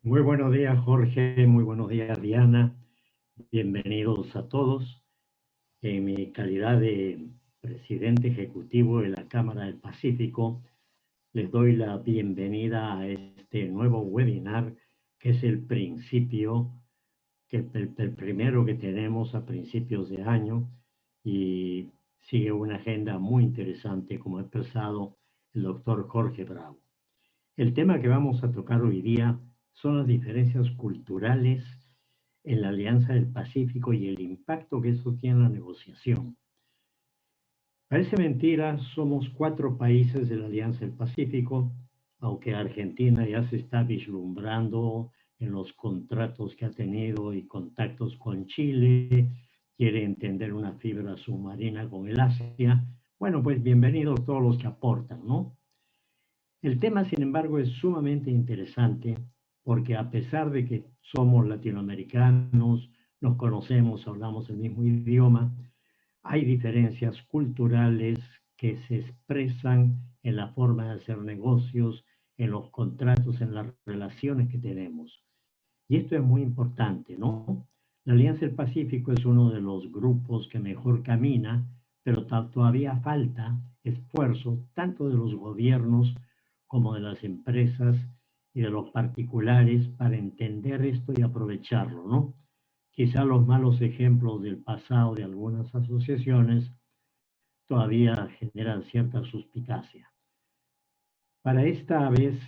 Muy buenos días, Jorge. Muy buenos días, Diana. Bienvenidos a todos. En mi calidad de presidente ejecutivo de la Cámara del Pacífico, les doy la bienvenida a este nuevo webinar, que es el principio, el primero que tenemos a principios de año, y sigue una agenda muy interesante, como ha expresado el doctor Jorge Bravo. El tema que vamos a tocar hoy día son las diferencias culturales en la Alianza del Pacífico y el impacto que eso tiene en la negociación. Parece mentira, somos 4 países de la Alianza del Pacífico, aunque Argentina ya se está vislumbrando en los contratos que ha tenido y contactos con Chile, quiere entender una fibra submarina con el Asia. Bueno, pues bienvenidos todos los que aportan, ¿no? El tema, sin embargo, es sumamente interesante porque a pesar de que somos latinoamericanos, nos conocemos, hablamos el mismo idioma, hay diferencias culturales que se expresan en la forma de hacer negocios, en los contratos, en las relaciones que tenemos. Y esto es muy importante, ¿no? La Alianza del Pacífico es uno de los grupos que mejor camina, pero todavía falta esfuerzo tanto de los gobiernos como de las empresas y de los particulares para entender esto y aprovecharlo, ¿no? Quizá los malos ejemplos del pasado de algunas asociaciones todavía generan cierta suspicacia. Para esta vez,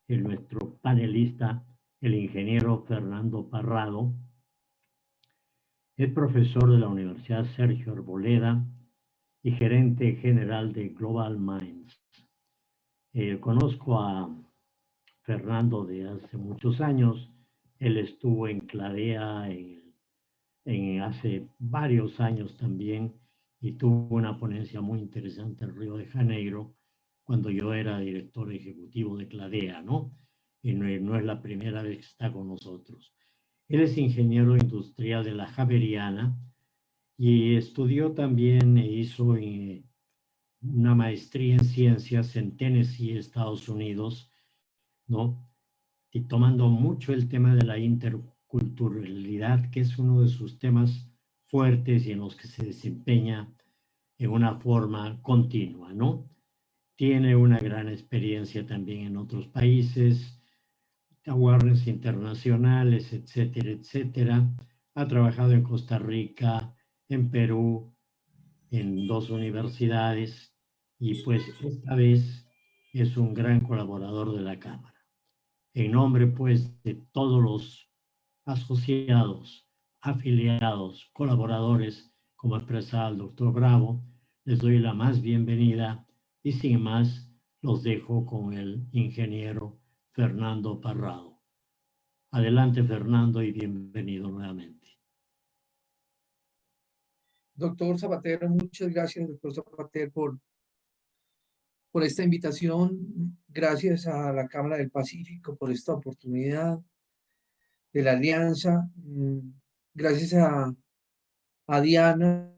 nuestro panelista, el ingeniero Fernando Parrado, es profesor de la Universidad Sergio Arboleda y gerente general de Global Minds. Conozco a Fernando de hace muchos años. Él estuvo en Cladea hace varios años también y tuvo una ponencia muy interesante en Río de Janeiro cuando yo era director ejecutivo de Cladea, ¿no? Y no es la primera vez que está con nosotros. Él es ingeniero industrial de la Javeriana y estudió también e hizo una maestría en ciencias en Tennessee, Estados Unidos, ¿no? Y tomando mucho el tema de la interculturalidad, que es uno de sus temas fuertes y en los que se desempeña en una forma continua, ¿no? Tiene una gran experiencia también en otros países, awareness internacionales, etcétera, etcétera. Ha trabajado en Costa Rica, en Perú, en 2 universidades y pues esta vez es un gran colaborador de la Cámara. En nombre pues de todos los asociados, afiliados, colaboradores, como expresaba el doctor Bravo, les doy la más bienvenida y sin más los dejo con el ingeniero Fernando Parrado. Adelante, Fernando, y bienvenido nuevamente. Doctor Zapatero, muchas gracias, doctor Zapatero, por esta invitación. Gracias a la Cámara del Pacífico por esta oportunidad de la alianza. Gracias a Diana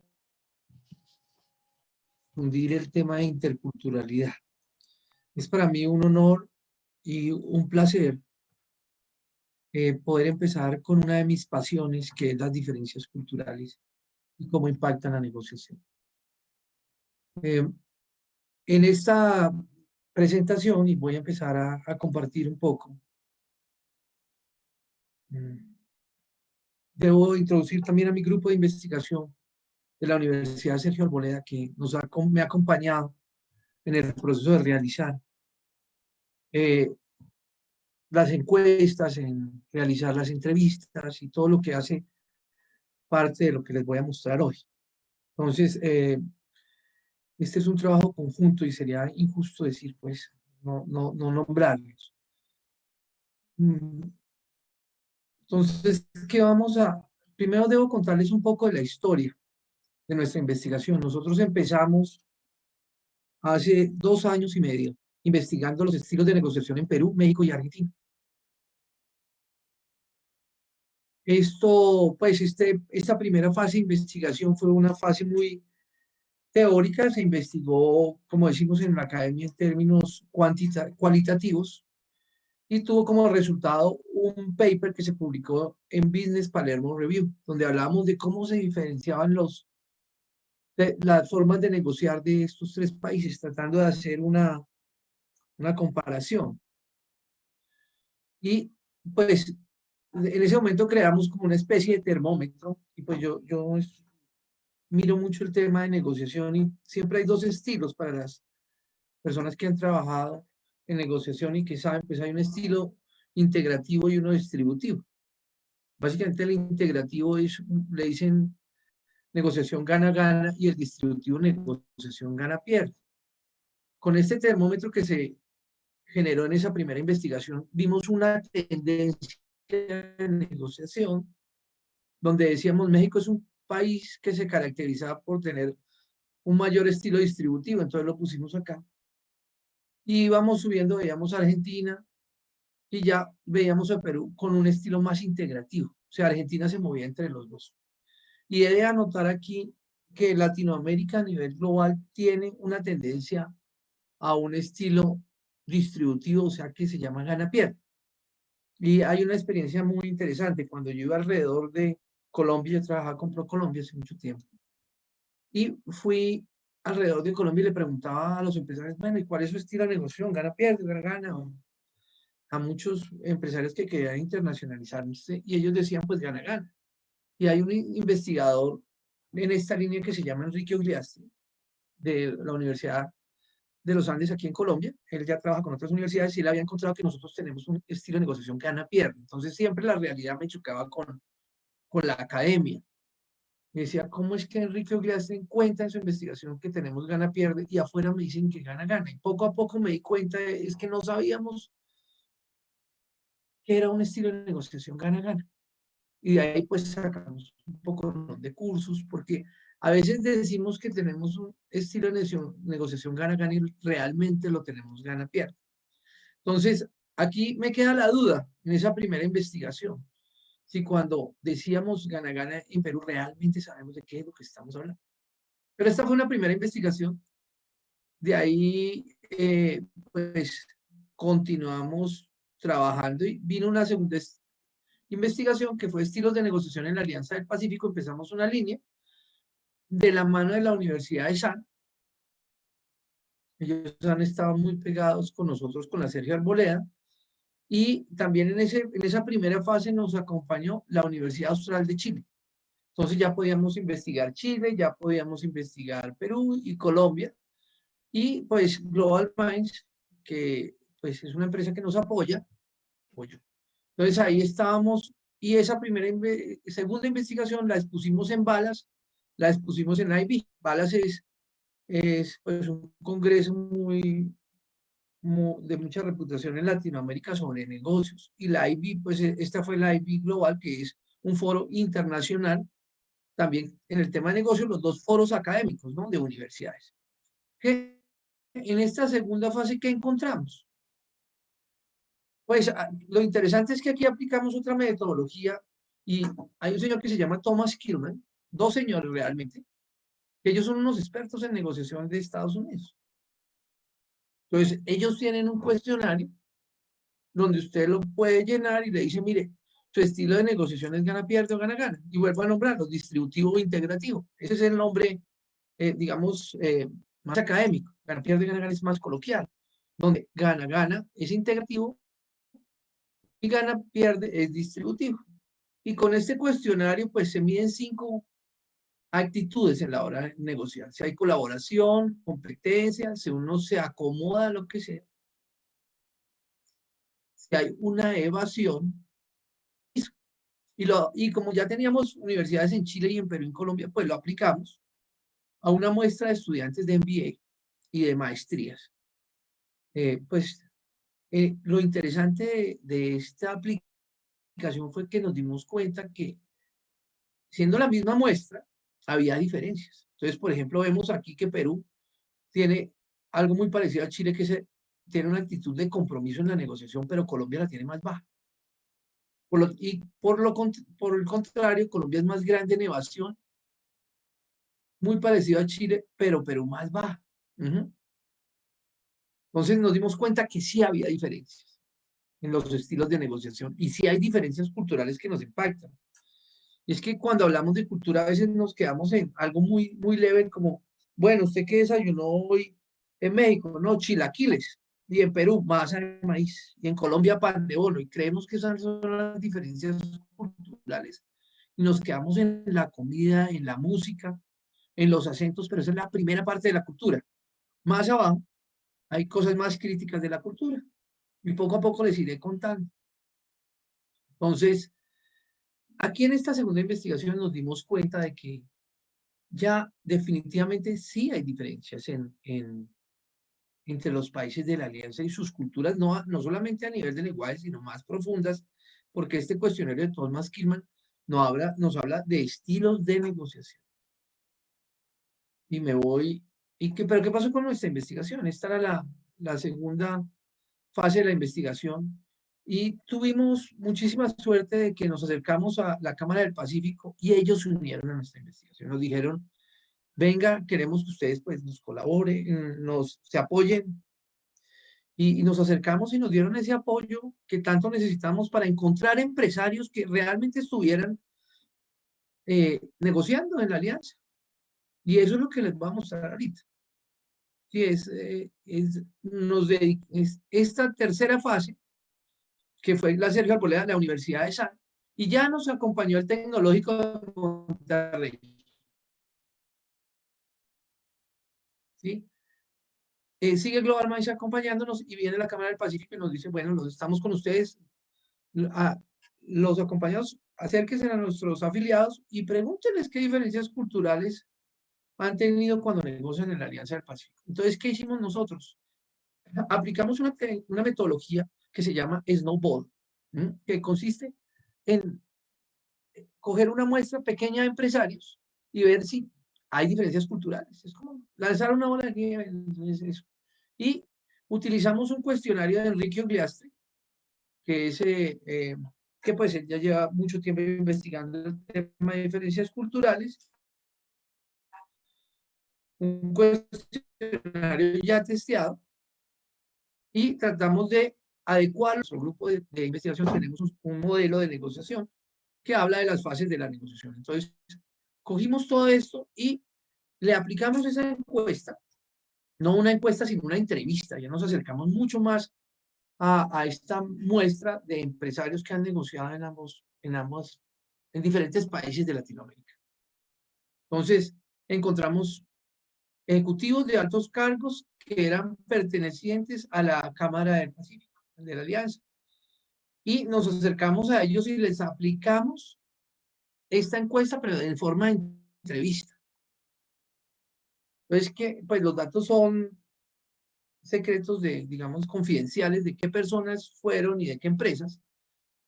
por difundir el tema de interculturalidad. Es para mí un honor y un placer poder empezar con una de mis pasiones, que es las diferencias culturales y cómo impactan la negociación. En esta presentación, y voy a empezar a compartir un poco, debo introducir también a mi grupo de investigación de la Universidad Sergio Arboleda, que me ha acompañado en el proceso de realizar las encuestas, en realizar las entrevistas y todo lo que hace parte de lo que les voy a mostrar hoy. Entonces, este es un trabajo conjunto y sería injusto decir, pues, no nombrarlos. Entonces, primero debo contarles un poco de la historia de nuestra investigación. Nosotros empezamos hace 2 años y medio investigando los estilos de negociación en Perú, México y Argentina. Esta primera fase de investigación fue una fase muy teórica. Se investigó, como decimos en la academia, en términos cualitativos, y tuvo como resultado un paper que se publicó en Business Palermo Review, donde hablábamos de cómo se diferenciaban las formas de negociar de estos tres países, tratando de hacer una comparación. Y pues en ese momento creamos como una especie de termómetro, y pues yo miro mucho el tema de negociación y siempre hay dos estilos para las personas que han trabajado en negociación y que saben, pues hay un estilo integrativo y uno distributivo. Básicamente el integrativo es, le dicen negociación gana-gana y el distributivo negociación gana-pierde. Con este termómetro que se generó en esa primera investigación, vimos una tendencia de negociación donde decíamos México es un país que se caracterizaba por tener un mayor estilo distributivo, entonces lo pusimos acá. Y íbamos subiendo, veíamos a Argentina y ya veíamos a Perú con un estilo más integrativo. O sea, Argentina se movía entre los dos. Y he de anotar aquí que Latinoamérica a nivel global tiene una tendencia a un estilo distributivo, o sea, que se llama gana-pierde. Y hay una experiencia muy interesante. Cuando yo iba alrededor de Colombia, yo trabajaba con ProColombia hace mucho tiempo. Y fui alrededor de Colombia y le preguntaba a los empresarios, bueno, ¿y cuál es su estilo de negociación? ¿Gana-pierde? ¿Gana-gana? A muchos empresarios que querían internacionalizarse y ellos decían, pues gana-gana. Y hay un investigador en esta línea que se llama Enrique Ogliastri, de la Universidad de los Andes aquí en Colombia. Él ya trabaja con otras universidades y él había encontrado que nosotros tenemos un estilo de negociación gana-pierde. Entonces siempre la realidad me chocaba con la academia. Me decía, ¿cómo es que Enrique Ogliastri encuentra en su investigación que tenemos gana-pierde y afuera me dicen que gana-gana? Y poco a poco me di cuenta, es que no sabíamos que era un estilo de negociación gana-gana. Y de ahí pues sacamos un poco de cursos, porque a veces decimos que tenemos un estilo de negociación gana-gana y realmente lo tenemos gana-pierde. Entonces, aquí me queda la duda en esa primera investigación, si cuando decíamos gana-gana en Perú realmente sabemos de qué es lo que estamos hablando. Pero esta fue una primera investigación. De ahí, pues, continuamos trabajando y vino una segunda investigación que fue estilos de negociación en la Alianza del Pacífico. Empezamos una línea de la mano de la Universidad de SAN. Ellos han estado muy pegados con nosotros, con la Sergio Arboleda, y también en esa primera fase nos acompañó la Universidad Austral de Chile. Entonces ya podíamos investigar Chile, ya podíamos investigar Perú y Colombia, y pues Global Minds, que pues es una empresa que nos apoya. Entonces ahí estábamos, y esa segunda investigación la expusimos en Balas, la expusimos en IB. Balas es pues un congreso de mucha reputación en Latinoamérica sobre negocios. Y la IB, pues esta fue la IB Global, que es un foro internacional también en el tema de negocios, los dos foros académicos, ¿no? De universidades. ¿Qué? En esta segunda fase, ¿qué encontramos? Pues lo interesante es que aquí aplicamos otra metodología y hay un señor que se llama Thomas Kilman, dos señores realmente, que ellos son unos expertos en negociación de Estados Unidos. Entonces, ellos tienen un cuestionario donde usted lo puede llenar y le dice, mire, su estilo de negociación es gana-pierde o gana-gana. Y vuelvo a nombrarlo, distributivo o integrativo. Ese es el nombre, digamos, más académico. Gana-pierde y gana-gana es más coloquial, donde gana-gana es integrativo y gana-pierde es distributivo. Y con este cuestionario, pues se miden 5 actitudes en la hora de negociar. Si hay colaboración, competencia, si uno se acomoda a lo que sea, si hay una evasión. Y como ya teníamos universidades en Chile y en Perú y en Colombia, pues lo aplicamos a una muestra de estudiantes de MBA y de maestrías. Lo interesante de esta aplicación fue que nos dimos cuenta que siendo la misma muestra, había diferencias. Entonces, por ejemplo, vemos aquí que Perú tiene algo muy parecido a Chile, que tiene una actitud de compromiso en la negociación, pero Colombia la tiene más baja. Por el contrario, Colombia es más grande en evasión, muy parecido a Chile, pero Perú más baja. Entonces nos dimos cuenta que sí había diferencias. en los estilos de negociación. Y sí hay diferencias culturales que nos impactan. Y es que cuando hablamos de cultura a veces nos quedamos en algo muy, muy leve como, bueno, ¿usted qué desayunó hoy en México? No, chilaquiles. Y en Perú, masa de maíz. Y en Colombia, pan de bolo. Y creemos que esas son las diferencias culturales. Y nos quedamos en la comida, en la música, en los acentos, pero esa es la primera parte de la cultura. Más abajo hay cosas más críticas de la cultura. Y poco a poco les iré contando. Entonces, aquí en esta segunda investigación nos dimos cuenta de que ya definitivamente sí hay diferencias entre los países de la Alianza y sus culturas, no solamente a nivel de lenguaje, sino más profundas, porque este cuestionario de Thomas Killman nos habla de estilos de negociación. Y me voy, ¿pero qué pasó con nuestra investigación? Esta era la segunda fase de la investigación y tuvimos muchísima suerte de que nos acercamos a la Cámara del Pacífico y ellos se unieron a nuestra investigación. Nos dijeron, venga, queremos que ustedes pues nos colaboren, se apoyen. Y nos acercamos y nos dieron ese apoyo que tanto necesitamos para encontrar empresarios que realmente estuvieran negociando en la alianza. Y eso es lo que les voy a mostrar ahorita. Sí, esta tercera fase, que fue la Sergio Arboleda de la Universidad de SAN, y ya nos acompañó el Tecnológico de Monterrey. ¿Sí? Sigue Global Minds acompañándonos y viene la Cámara del Pacífico y nos dice, bueno, estamos con ustedes, los acompañados, acérquense a nuestros afiliados y pregúntenles qué diferencias culturales han tenido cuando negocian en la Alianza del Pacífico. Entonces, ¿qué hicimos nosotros? Aplicamos una metodología que se llama Snowball, que consiste en coger una muestra pequeña de empresarios y ver si hay diferencias culturales. Es como lanzar una bola de nieve. Eso. Y utilizamos un cuestionario de Enrique Ogliastre, que es que pues él ya lleva mucho tiempo investigando el tema de diferencias culturales. Un cuestionario ya testeado y tratamos de adecuar a nuestro grupo de investigación. Tenemos un modelo de negociación que habla de las fases de la negociación. Entonces, cogimos todo esto y le aplicamos esa encuesta, no una encuesta, sino una entrevista. Ya nos acercamos mucho más a esta muestra de empresarios que han negociado en diferentes países de Latinoamérica. Entonces, encontramos ejecutivos de altos cargos que eran pertenecientes a la Cámara del Pacífico, de la Alianza. Y nos acercamos a ellos y les aplicamos esta encuesta, pero en forma de entrevista. Entonces, pues los datos son secretos digamos, confidenciales de qué personas fueron y de qué empresas,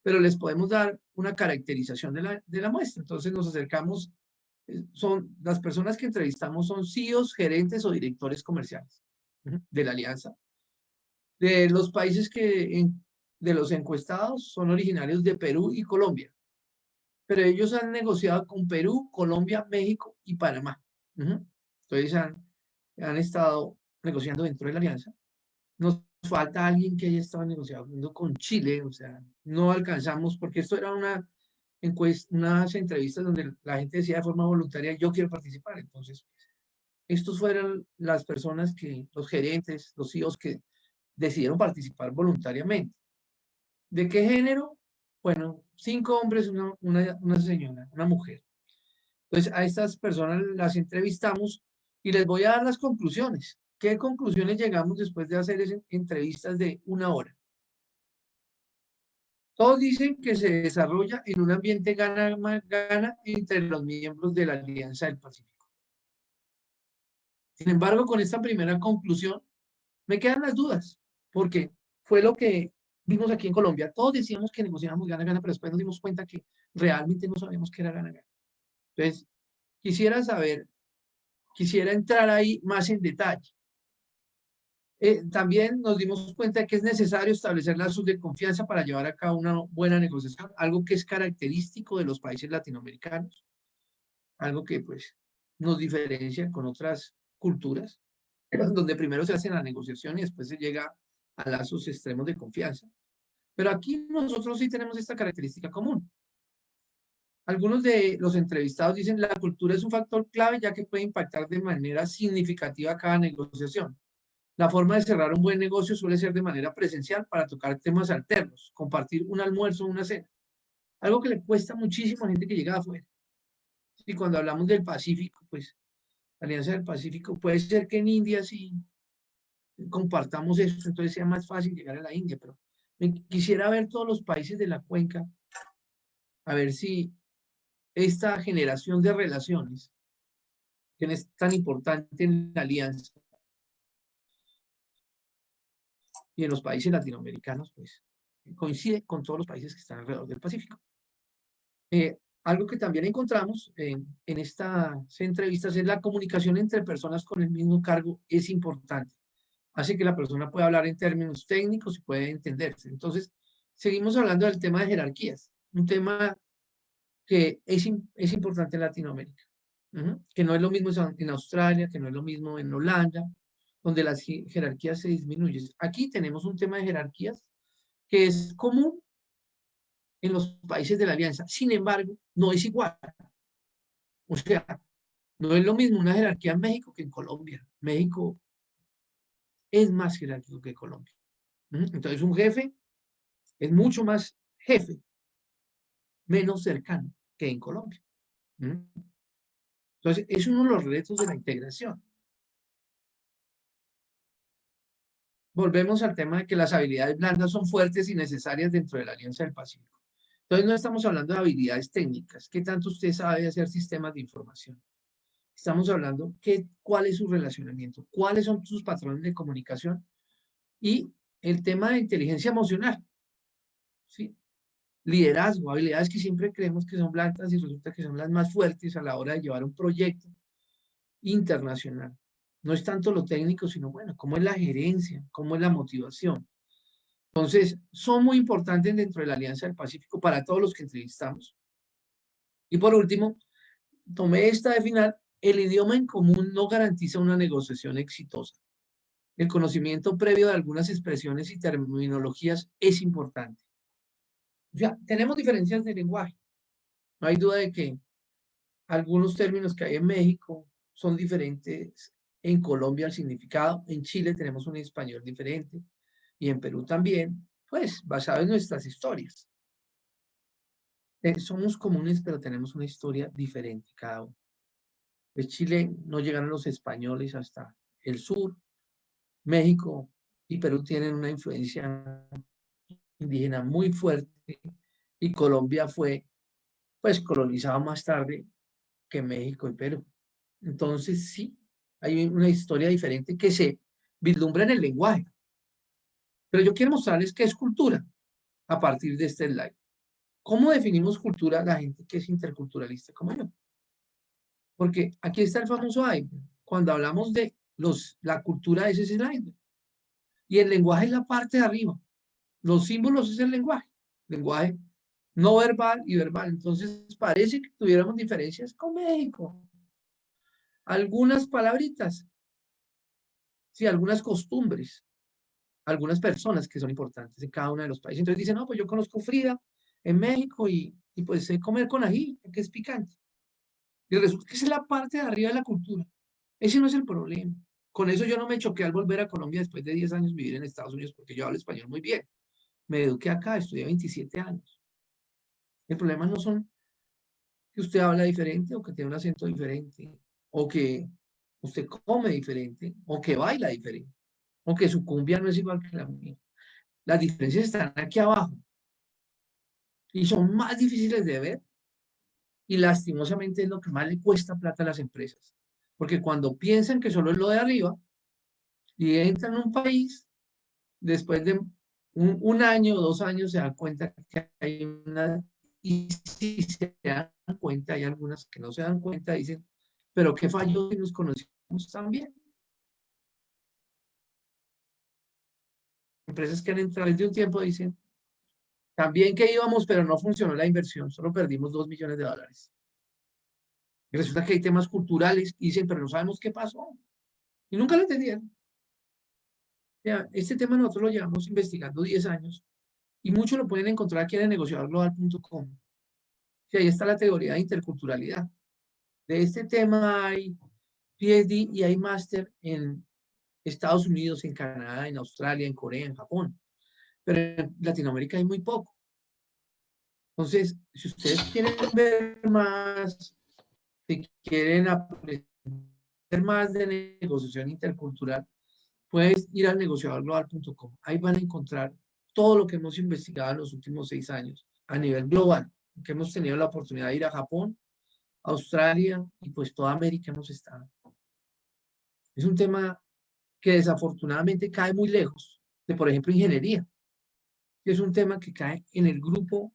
pero les podemos dar una caracterización de la muestra. Entonces nos acercamos, las personas que entrevistamos son CEOs, gerentes o directores comerciales de la alianza. De los países de los encuestados son originarios de Perú y Colombia, pero ellos han negociado con Perú, Colombia, México y Panamá. Entonces han estado negociando dentro de la alianza. Nos falta alguien que haya estado negociando con Chile, o sea, no alcanzamos, porque esto era unas entrevistas donde la gente decía de forma voluntaria, yo quiero participar. Entonces, estos fueron las personas los gerentes, los CEOs que decidieron participar voluntariamente. ¿De qué género? Bueno, 5 hombres, una señora, una mujer. Entonces, a estas personas las entrevistamos y les voy a dar las conclusiones. ¿Qué conclusiones llegamos después de hacer entrevistas de 1 hora? Todos dicen que se desarrolla en un ambiente gana-gana entre los miembros de la Alianza del Pacífico. Sin embargo, con esta primera conclusión, me quedan las dudas, porque fue lo que vimos aquí en Colombia. Todos decíamos que negociábamos gana-gana, pero después nos dimos cuenta que realmente no sabíamos qué era gana-gana. Entonces, quisiera entrar ahí más en detalle. También nos dimos cuenta de que es necesario establecer lazos de confianza para llevar a cabo una buena negociación, algo que es característico de los países latinoamericanos, algo que pues nos diferencia con otras culturas, donde primero se hace la negociación y después se llega a lazos extremos de confianza. Pero aquí nosotros sí tenemos esta característica común. Algunos de los entrevistados dicen la cultura es un factor clave ya que puede impactar de manera significativa cada negociación. La forma de cerrar un buen negocio suele ser de manera presencial para tocar temas alternos, compartir un almuerzo o una cena. Algo que le cuesta muchísimo a gente que llega de afuera. Y cuando hablamos del Pacífico, pues la Alianza del Pacífico, puede ser que en India sí compartamos eso, entonces sea más fácil llegar a la India, pero quisiera ver todos los países de la cuenca, a ver si esta generación de relaciones, que es tan importante en la alianza y en los países latinoamericanos, pues coincide con todos los países que están alrededor del Pacífico. Algo que también encontramos en estas entrevistas es la comunicación entre personas con el mismo cargo es importante. Hace que la persona pueda hablar en términos técnicos y puede entenderse. Entonces, seguimos hablando del tema de jerarquías, un tema que es importante en Latinoamérica, que no es lo mismo en Australia, que no es lo mismo en Holanda, donde las jerarquías se disminuyen. Aquí tenemos un tema de jerarquías que es común en los países de la alianza. Sin embargo, no es igual. O sea, no es lo mismo una jerarquía en México que en Colombia. México es más jerárquico que Colombia. Entonces, un jefe es mucho más jefe, menos cercano que en Colombia. Entonces, es uno de los retos de la integración. Volvemos al tema de que las habilidades blandas son fuertes y necesarias dentro de la Alianza del Pacífico. Entonces, no estamos hablando de habilidades técnicas. ¿Qué tanto usted sabe hacer sistemas de información? Estamos hablando cuál es su relacionamiento, cuáles son sus patrones de comunicación y el tema de inteligencia emocional. ¿Sí? Liderazgo, habilidades que siempre creemos que son blandas y resulta que son las más fuertes a la hora de llevar un proyecto internacional. No es tanto lo técnico, sino bueno, cómo es la gerencia, cómo es la motivación. Entonces, son muy importantes dentro de la Alianza del Pacífico para todos los que entrevistamos. Y por último, tomé esta de final, el idioma en común no garantiza una negociación exitosa. El conocimiento previo de algunas expresiones y terminologías es importante. O sea, tenemos diferencias de lenguaje. No hay duda de que algunos términos que hay en México son diferentes en Colombia el significado. En Chile tenemos un español diferente y en Perú también, pues basado en nuestras historias. Somos comunes, pero tenemos una historia diferente cada uno. En Chile no llegaron los españoles hasta el sur. México y Perú tienen una influencia indígena muy fuerte y Colombia fue pues colonizado más tarde que México y Perú. Entonces sí, hay una historia diferente que se vislumbra en el lenguaje. Pero yo quiero mostrarles qué es cultura a partir de este slide. ¿Cómo definimos cultura a la gente que es interculturalista como yo? Porque aquí está el famoso iceberg. Cuando hablamos de la cultura, ese es el iceberg. Y el lenguaje es la parte de arriba. Los símbolos es el lenguaje. Lenguaje no verbal y verbal. Entonces parece que tuviéramos diferencias con México. Algunas palabritas. Sí, algunas costumbres. Algunas personas que son importantes en cada uno de los países. Entonces dicen, no, pues yo conozco Frida en México y pues sé comer con ají, que es picante. Y resulta que esa es la parte de arriba de la cultura. Ese no es el problema. Con eso yo no me choqué al volver a Colombia después de 10 años vivir en Estados Unidos porque yo hablo español muy bien. Me eduqué acá, estudié 27 años. El problema no son que usted habla diferente o que tiene un acento diferente o que usted come diferente o que baila diferente o que su cumbia no es igual que la mía. Las diferencias están aquí abajo y son más difíciles de ver y lastimosamente es lo que más le cuesta plata a las empresas. Porque cuando piensan que solo es lo de arriba y entran a un país, después de un año o 2 años se dan cuenta que hay una... Y si se dan cuenta, hay algunas que no se dan cuenta, dicen, pero qué falló si nos conocimos tan bien. Empresas que han entrado desde un tiempo dicen, también que íbamos, pero no funcionó la inversión, solo perdimos $2 millones. Y resulta que hay temas culturales y dicen, pero no sabemos qué pasó. Y nunca lo entendieron. O sea, este tema nosotros lo llevamos investigando 10 años Y muchos lo pueden encontrar aquí en negociadorglobal.com. Y ahí está la teoría de interculturalidad. De este tema hay PhD y hay máster en Estados Unidos, en Canadá, en Australia, en Corea, en Japón. Pero en Latinoamérica hay muy poco. Entonces, si ustedes quieren ver más, si quieren aprender más de negociación intercultural, puedes ir al negociadorglobal.com. Ahí van a encontrar todo lo que hemos investigado en los últimos 6 años a nivel global, que hemos tenido la oportunidad de ir a Japón, Australia y pues toda América hemos estado. Es un tema que desafortunadamente cae muy lejos de, por ejemplo, ingeniería. Es un tema que cae en el grupo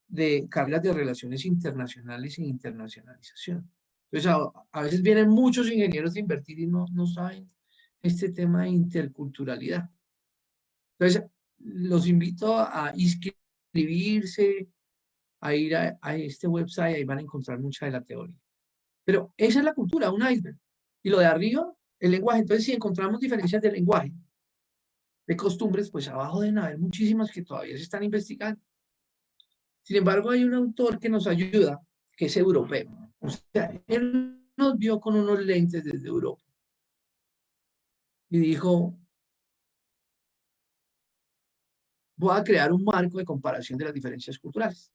de carreras de relaciones internacionales e internacionalización. Entonces, a veces vienen muchos ingenieros a invertir y no saben este tema de interculturalidad. Entonces, los invito a inscribirse, a ir a este website, ahí van a encontrar mucha de la teoría. Pero esa es la cultura, un iceberg. Y lo de arriba, el lenguaje. Entonces, si encontramos diferencias de lenguaje, de costumbres, pues abajo deben haber muchísimas que todavía se están investigando. Sin embargo, hay un autor que nos ayuda, que es europeo. O sea, él nos vio con unos lentes desde Europa. Y dijo, voy a crear un marco de comparación de las diferencias culturales.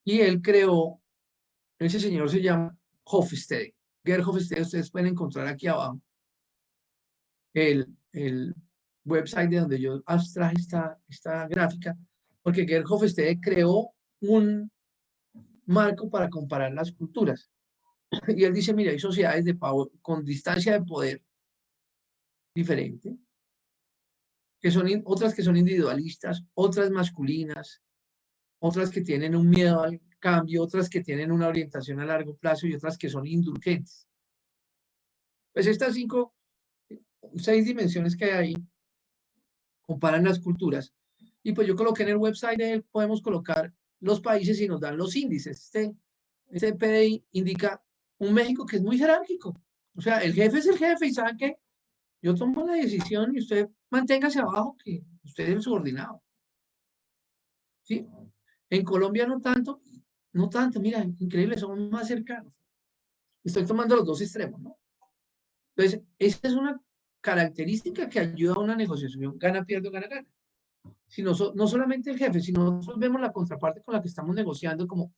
Y él creó, ese señor se llama Hofstede. Gerd Hofstede, ustedes pueden encontrar aquí abajo el website de donde yo abstraje esta gráfica, porque Gerd Hofstede creó un marco para comparar las culturas. Y él dice, mira, hay sociedades con distancia de poder diferente, que son otras que son individualistas, otras masculinas, otras que tienen un miedo al cambio, otras que tienen una orientación a largo plazo y otras que son indulgentes. Pues estas 6 dimensiones que hay ahí comparan las culturas. Y pues yo coloqué en el website de él, podemos colocar los países y nos dan los índices. Este PDI indica un México que es muy jerárquico. O sea, el jefe es el jefe y ¿saben qué? Yo tomo la decisión y usted manténgase abajo, que usted es el subordinado. ¿Sí? En Colombia no tanto, mira, increíble, somos más cercanos. Estoy tomando los dos extremos, ¿no? Entonces, esa es una característica que ayuda a una negociación gana, pierde, gana, gana. Si no solamente el jefe, sino nosotros vemos la contraparte con la que estamos negociando como,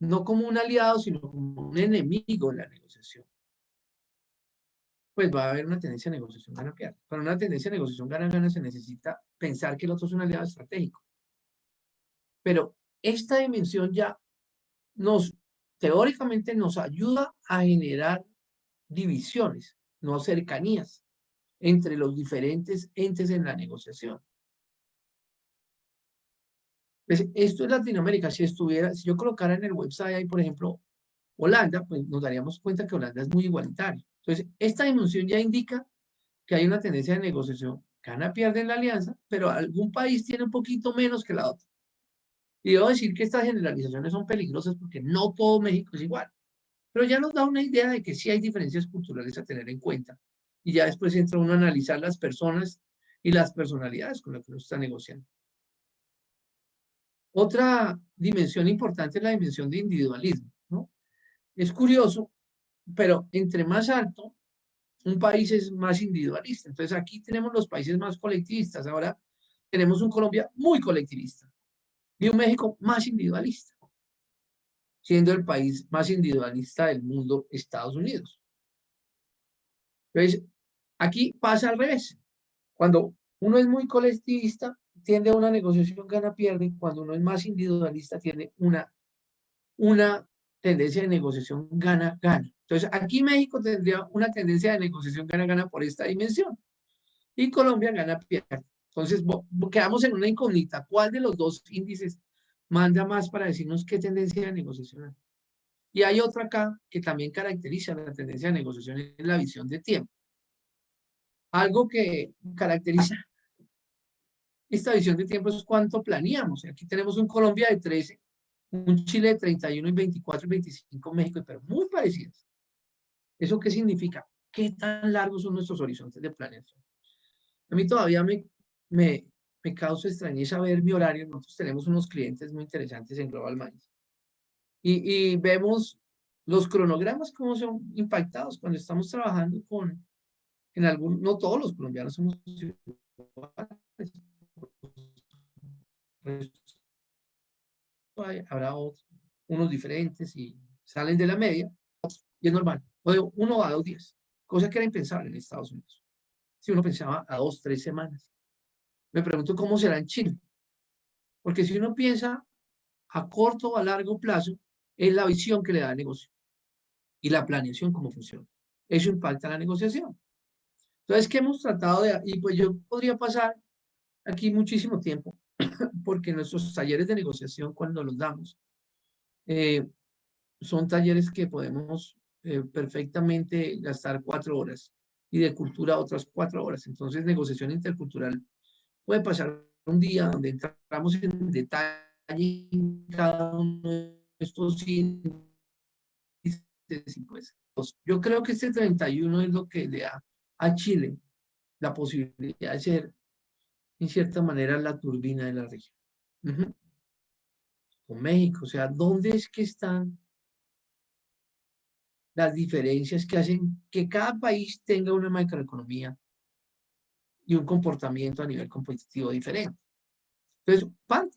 no como un aliado, sino como un enemigo en la negociación, pues va a haber una tendencia de negociación gana-pierde. Para una tendencia de negociación gana-gana se necesita pensar que el otro es un aliado estratégico. Pero esta dimensión ya teóricamente nos ayuda a generar divisiones, no cercanías entre los diferentes entes en la negociación. Pues esto es Latinoamérica. Si yo colocara en el website ahí, por ejemplo, Holanda, pues nos daríamos cuenta que Holanda es muy igualitario. Entonces, esta dimensión ya indica que hay una tendencia de negociación. Gana, pierde en la alianza, pero algún país tiene un poquito menos que la otra. Y debo decir que estas generalizaciones son peligrosas porque no todo México es igual. Pero ya nos da una idea de que sí hay diferencias culturales a tener en cuenta. Y ya después entra uno a analizar las personas y las personalidades con las que uno está negociando. Otra dimensión importante es la dimensión de individualismo, ¿no? Es curioso, pero entre más alto, un país es más individualista. Entonces aquí tenemos los países más colectivistas. Ahora tenemos un Colombia muy colectivista y un México más individualista, siendo el país más individualista del mundo Estados Unidos. Entonces, aquí pasa al revés. Cuando uno es muy colectivista, tiende a una negociación gana-pierde. Cuando uno es más individualista, tiene una tendencia de negociación gana-gana. Entonces, aquí México tendría una tendencia de negociación gana-gana por esta dimensión. Y Colombia gana-pierde. Entonces, quedamos en una incógnita. ¿Cuál de los dos índices manda más para decirnos qué tendencia de negociación hay? Y hay otra acá que también caracteriza la tendencia de negociación, es la visión de tiempo. Algo que caracteriza esta visión de tiempo es cuánto planeamos. Aquí tenemos un Colombia de 13, un Chile de 31 y 24 y 25, México, pero muy parecidos. ¿Eso qué significa? ¿Qué tan largos son nuestros horizontes de planeación? A mí todavía me me causa extrañeza ver mi horario. Nosotros tenemos unos clientes muy interesantes en Global Minds y vemos los cronogramas cómo son impactados cuando estamos trabajando con, no todos los colombianos somos iguales. Habrá unos diferentes y salen de la media y es normal. O de 1 a 2 días, cosa que era impensable en Estados Unidos. Si uno pensaba a 2, 3 semanas. Me pregunto cómo será en Chile. Porque si uno piensa a corto o a largo plazo, es la visión que le da al negocio y la planeación cómo funciona. Eso impacta la negociación. Entonces, ¿qué hemos tratado de? Y pues yo podría pasar aquí muchísimo tiempo, porque nuestros talleres de negociación, cuando los damos, son talleres que podemos perfectamente gastar 4 horas y de cultura otras 4 horas. Entonces, negociación intercultural puede pasar un día donde entramos en detalle en cada uno de estos índices. Pues, yo creo que este 31 es lo que le da a Chile la posibilidad de ser, en cierta manera, la turbina de la región. Con México, o sea, ¿dónde es que están las diferencias que hacen que cada país tenga una macroeconomía y un comportamiento a nivel competitivo diferente? Entonces,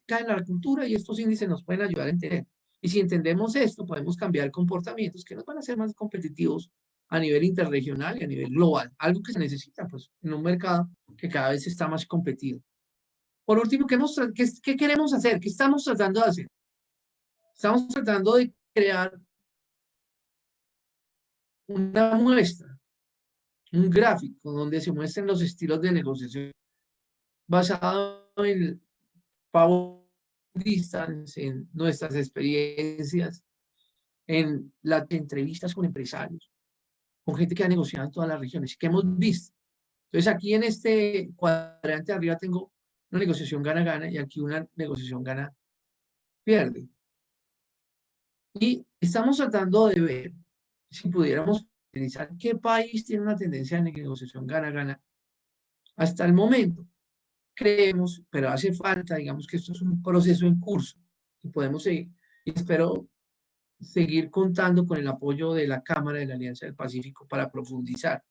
cae en la cultura y estos índices nos pueden ayudar a entender. Y si entendemos esto, podemos cambiar comportamientos que nos van a hacer más competitivos a nivel interregional y a nivel global. Algo que se necesita, pues, en un mercado que cada vez está más competido. Por último, ¿qué queremos hacer? ¿Qué estamos tratando de hacer? Estamos tratando de crear una muestra, un gráfico donde se muestren los estilos de negociación basado en el power distance, en nuestras experiencias, en las entrevistas con empresarios, con gente que ha negociado en todas las regiones, que hemos visto. Entonces, aquí en este cuadrante de arriba tengo una negociación gana-gana y aquí una negociación gana-pierde. Y estamos tratando de ver si pudiéramos utilizar qué país tiene una tendencia de negociación gana-gana hasta el momento. Creemos, pero hace falta, digamos que esto es un proceso en curso y podemos seguir. Y espero seguir contando con el apoyo de la Cámara de la Alianza del Pacífico para profundizar.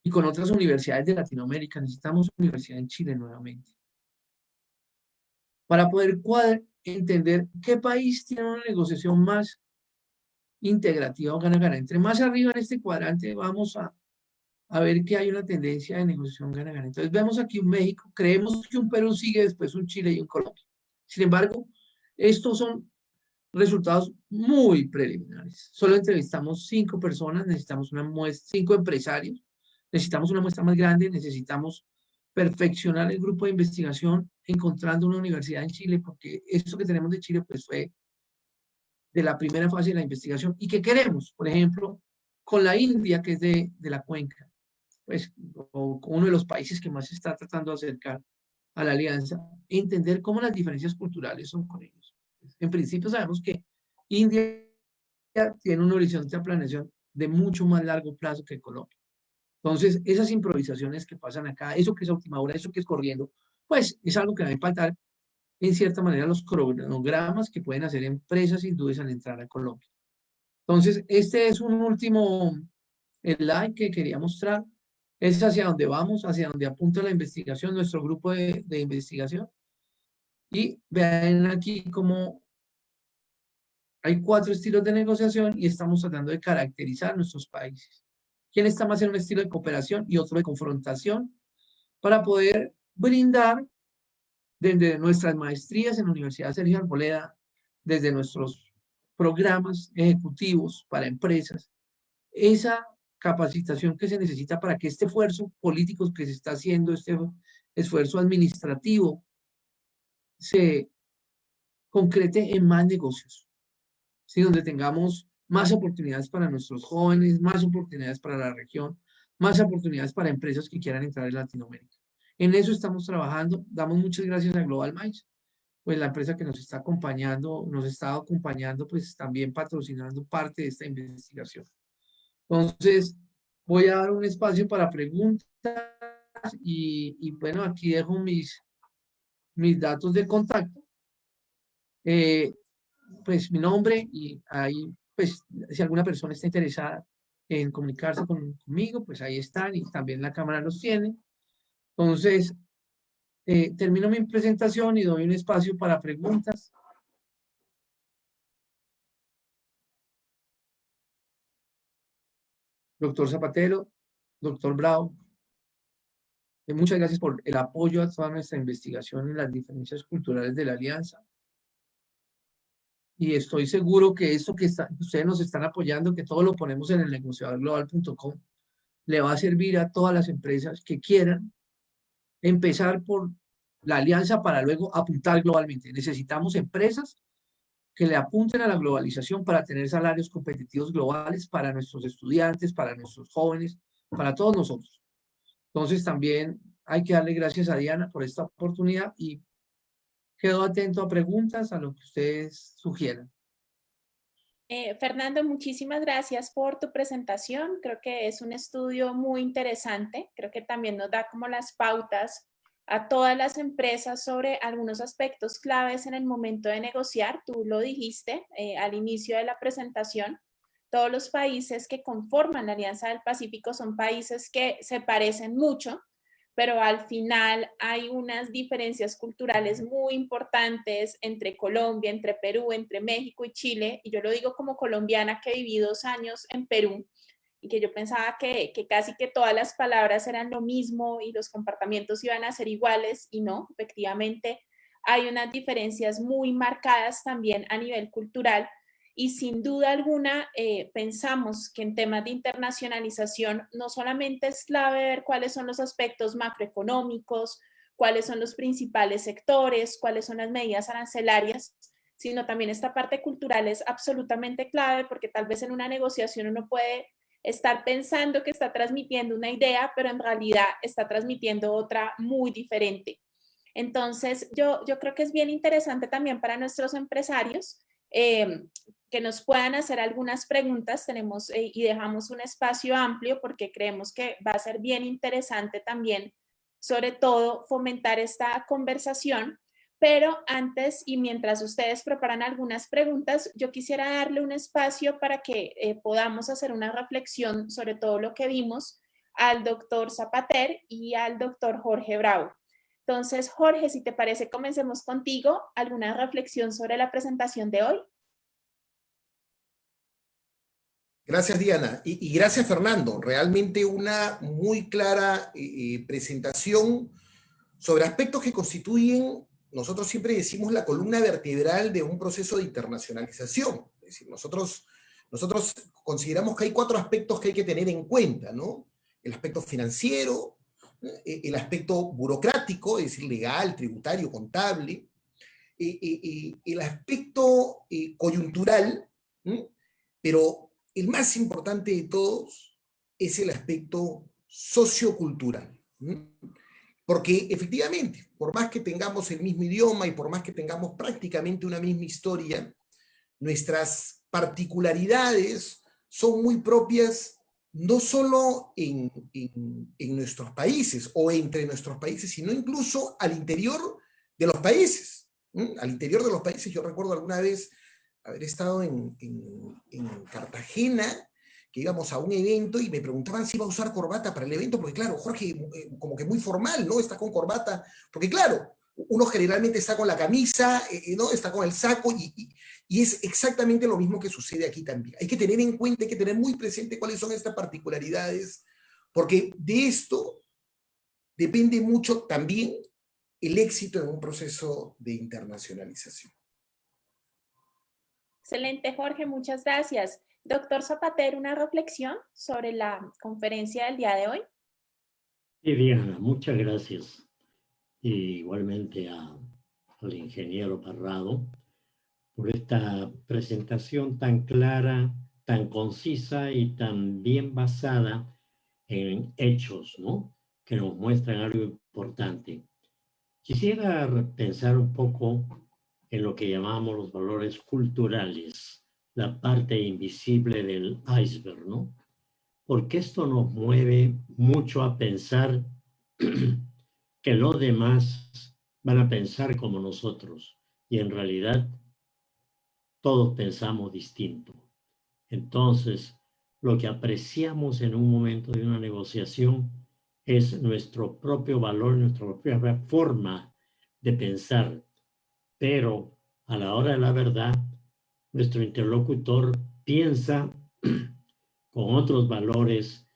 Y con otras universidades de Latinoamérica, necesitamos universidad en Chile nuevamente. Para poder entender qué país tiene una negociación más integrativa o gana-gana. Entre más arriba en este cuadrante vamos a ver que hay una tendencia de negociación gana-gana. Entonces vemos aquí un México, creemos que un Perú sigue, después un Chile y un Colombia. Sin embargo, estos son resultados muy preliminares. Solo entrevistamos 5 personas, necesitamos una muestra, 5 empresarios, necesitamos una muestra más grande, necesitamos perfeccionar el grupo de investigación encontrando una universidad en Chile, porque esto que tenemos de Chile pues fue de la primera fase de la investigación. ¿Y qué queremos? Por ejemplo, con la India, que es de la cuenca, pues, o con uno de los países que más se está tratando de acercar a la alianza, entender cómo las diferencias culturales son con ellos. En principio sabemos que India tiene un horizonte de planeación de mucho más largo plazo que Colombia. Entonces, esas improvisaciones que pasan acá, eso que es a última hora, eso que es corriendo, pues es algo que va a impactar en cierta manera los cronogramas que pueden hacer empresas hindúes al entrar a Colombia. Entonces, este es un último slide que quería mostrar. Es hacia dónde vamos, hacia dónde apunta la investigación, nuestro grupo de investigación. Y vean aquí cómo hay 4 estilos de negociación y estamos tratando de caracterizar nuestros países. ¿Quién está más en un estilo de cooperación y otro de confrontación? Para poder brindar desde nuestras maestrías en la Universidad Sergio Arboleda, desde nuestros programas ejecutivos para empresas, esa capacitación que se necesita para que este esfuerzo político que se está haciendo, este esfuerzo administrativo, se concrete en más negocios, ¿sí? Donde tengamos más oportunidades para nuestros jóvenes, más oportunidades para la región, más oportunidades para empresas que quieran entrar en Latinoamérica. En eso estamos trabajando. Damos muchas gracias a Global Minds, pues la empresa que nos está acompañando, nos está acompañando, pues también patrocinando parte de esta investigación. Entonces, voy a dar un espacio para preguntas y bueno, aquí dejo mis datos de contacto. Pues mi nombre y ahí, pues si alguna persona está interesada en comunicarse conmigo, pues ahí están y también la cámara los tiene. Entonces, termino mi presentación y doy un espacio para preguntas. Doctor Zapatero, doctor Bravo, muchas gracias por el apoyo a toda nuestra investigación en las diferencias culturales de la Alianza. Y estoy seguro que esto que ustedes nos están apoyando, que todo lo ponemos en el negociadorglobal.com, le va a servir a todas las empresas que quieran empezar por la alianza para luego apuntar globalmente. Necesitamos empresas que le apunten a la globalización para tener salarios competitivos globales para nuestros estudiantes, para nuestros jóvenes, para todos nosotros. Entonces también hay que darle gracias a Diana por esta oportunidad y quedo atento a preguntas, a lo que ustedes sugieran. Fernando, muchísimas gracias por tu presentación. Creo que es un estudio muy interesante. Creo que también nos da como las pautas a todas las empresas sobre algunos aspectos claves en el momento de negociar. Tú lo dijiste al inicio de la presentación. Todos los países que conforman la Alianza del Pacífico son países que se parecen mucho, pero al final hay unas diferencias culturales muy importantes entre Colombia, entre Perú, entre México y Chile. Y yo lo digo como colombiana que viví 2 años en Perú y que yo pensaba que casi que todas las palabras eran lo mismo y los comportamientos iban a ser iguales y no, efectivamente hay unas diferencias muy marcadas también a nivel cultural. Y sin duda alguna pensamos que en temas de internacionalización no solamente es clave ver cuáles son los aspectos macroeconómicos, cuáles son los principales sectores, cuáles son las medidas arancelarias, sino también esta parte cultural es absolutamente clave porque tal vez en una negociación uno puede estar pensando que está transmitiendo una idea, pero en realidad está transmitiendo otra muy diferente. Entonces, yo creo que es bien interesante también para nuestros empresarios que nos puedan hacer algunas preguntas. Tenemos y dejamos un espacio amplio porque creemos que va a ser bien interesante también, sobre todo, fomentar esta conversación. Pero antes y mientras ustedes preparan algunas preguntas, yo quisiera darle un espacio para que podamos hacer una reflexión sobre todo lo que vimos al doctor Zapater y al doctor Jorge Bravo. Entonces, Jorge, si te parece, comencemos contigo. ¿Alguna reflexión sobre la presentación de hoy? Gracias, Diana. Y gracias, Fernando. Realmente una muy clara presentación sobre aspectos que constituyen, nosotros siempre decimos, la columna vertebral de un proceso de internacionalización. Es decir, nosotros consideramos que hay 4 aspectos que hay que tener en cuenta, ¿no? El aspecto financiero, el aspecto burocrático, es decir, legal, tributario, contable, el aspecto coyuntural, pero el más importante de todos es el aspecto sociocultural. Porque efectivamente, por más que tengamos el mismo idioma y por más que tengamos prácticamente una misma historia, nuestras particularidades son muy propias no solo en nuestros países o entre nuestros países, sino incluso al interior de los países. Al interior de los países, yo recuerdo alguna vez haber estado en Cartagena, que íbamos a un evento y me preguntaban si iba a usar corbata para el evento, porque claro, Jorge, como que muy formal, ¿no? Está con corbata, porque claro, uno generalmente está con la camisa, ¿no? Está con el saco y es exactamente lo mismo que sucede aquí también. Hay que tener en cuenta, hay que tener muy presente cuáles son estas particularidades, porque de esto depende mucho también el éxito en un proceso de internacionalización. Excelente, Jorge, muchas gracias. Doctor Zapater, ¿una reflexión sobre la conferencia del día de hoy? Sí, Diana, muchas gracias. Y igualmente al ingeniero Parrado por esta presentación tan clara, tan concisa y tan bien basada en hechos, ¿no? Que nos muestran algo importante. Quisiera pensar un poco en lo que llamamos los valores culturales, la parte invisible del iceberg, ¿no? Porque esto nos mueve mucho a pensar que los demás van a pensar como nosotros y en realidad todos pensamos distinto. Entonces, lo que apreciamos en un momento de una negociación es nuestro propio valor, nuestra propia forma de pensar, pero a la hora de la verdad, nuestro interlocutor piensa con otros valores,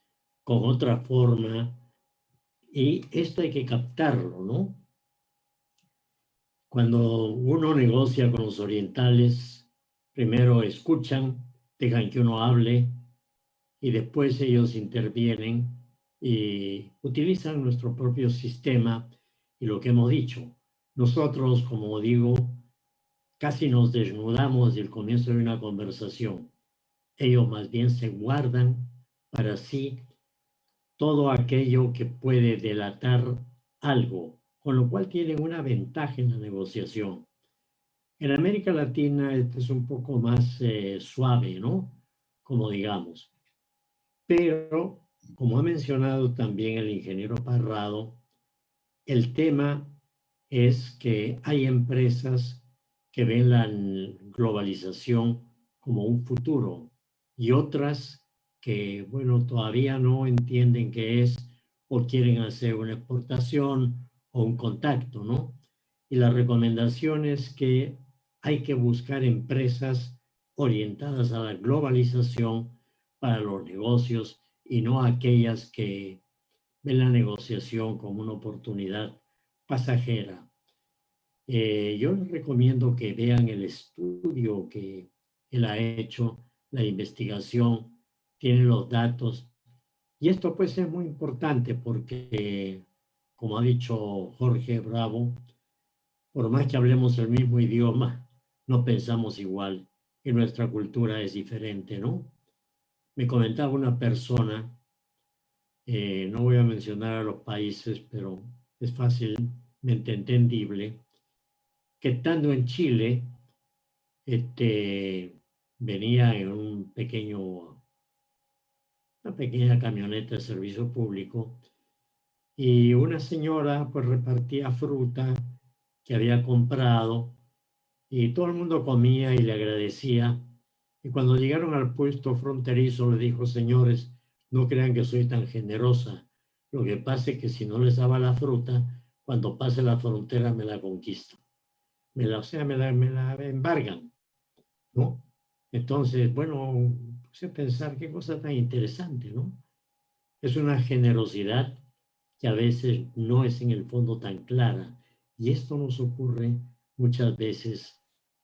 con otra forma, y esto hay que captarlo, ¿no? Cuando uno negocia con los orientales, primero escuchan, dejan que uno hable y después ellos intervienen y utilizan nuestro propio sistema y lo que hemos dicho. Nosotros, como digo, casi nos desnudamos del comienzo de una conversación. Ellos más bien se guardan para sí todo aquello que puede delatar algo, con lo cual tienen una ventaja en la negociación. En América Latina esto es un poco más suave, ¿no? Como digamos. Pero, como ha mencionado también el ingeniero Parrado, el tema es que hay empresas que ven la globalización como un futuro y otras que, bueno, todavía no entienden qué es o quieren hacer una exportación o un contacto, ¿no? Y la recomendación es que hay que buscar empresas orientadas a la globalización para los negocios y no aquellas que ven la negociación como una oportunidad pasajera. Yo les recomiendo que vean el estudio que él ha hecho, la investigación, tiene los datos. Y esto pues es muy importante porque, como ha dicho Jorge Bravo, por más que hablemos el mismo idioma, no pensamos igual y nuestra cultura es diferente, ¿no? Me comentaba una persona, no voy a mencionar a los países, pero es fácilmente entendible, que estando en Chile, venía en una pequeña camioneta de servicio público y una señora pues repartía fruta que había comprado y todo el mundo comía y le agradecía. Y cuando llegaron al puesto fronterizo le dijo: señores, no crean que soy tan generosa. Lo que pasa es que si no les daba la fruta, cuando pase la frontera me la conquistan. Me la embargan, ¿no? Entonces, bueno, puse a pensar qué cosa tan interesante, ¿no? Es una generosidad que a veces no es en el fondo tan clara. Y esto nos ocurre muchas veces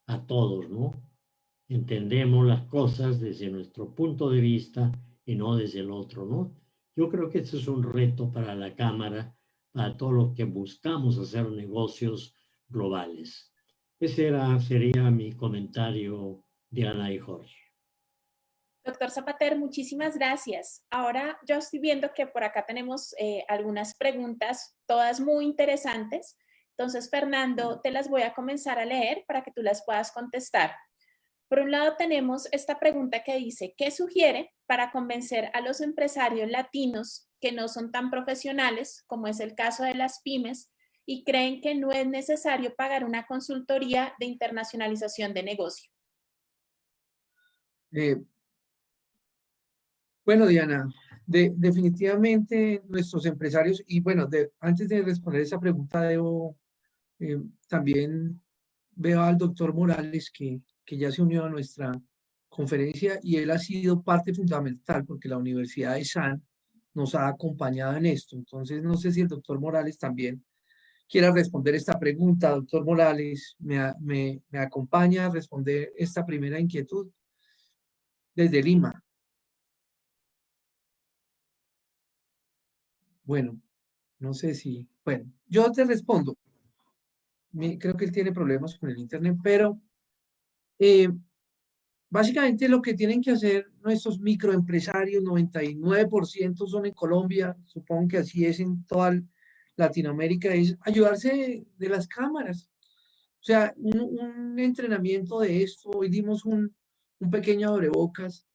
a todos, ¿no? Entendemos las cosas desde nuestro punto de vista y no desde el otro, ¿no? Yo creo que este es un reto para la Cámara, para todos los que buscamos hacer negocios globales. Ese sería mi comentario, Diana y Jorge. Doctor Zapater, muchísimas gracias. Ahora yo estoy viendo que por acá tenemos algunas preguntas, todas muy interesantes. Entonces, Fernando, te las voy a comenzar a leer para que tú las puedas contestar. Por un lado tenemos esta pregunta que dice: ¿qué sugiere para convencer a los empresarios latinos que no son tan profesionales, como es el caso de las pymes, y creen que no es necesario pagar una consultoría de internacionalización de negocio? Bueno, Diana, definitivamente nuestros empresarios, y bueno, antes de responder esa pregunta, también veo al doctor Morales que ya se unió a nuestra conferencia y él ha sido parte fundamental porque la Universidad de SAN nos ha acompañado en esto. Entonces, no sé si el doctor Morales también quiera responder esta pregunta. Doctor Morales, ¿me acompaña a responder esta primera inquietud desde Lima? Bueno, no sé si, bueno, yo te respondo. Creo que él tiene problemas con el internet, pero básicamente lo que tienen que hacer nuestros microempresarios, 99% son en Colombia, supongo que así es en toda Latinoamérica, es ayudarse de las cámaras. O sea, un entrenamiento de esto, hoy dimos un pequeño abrebocas,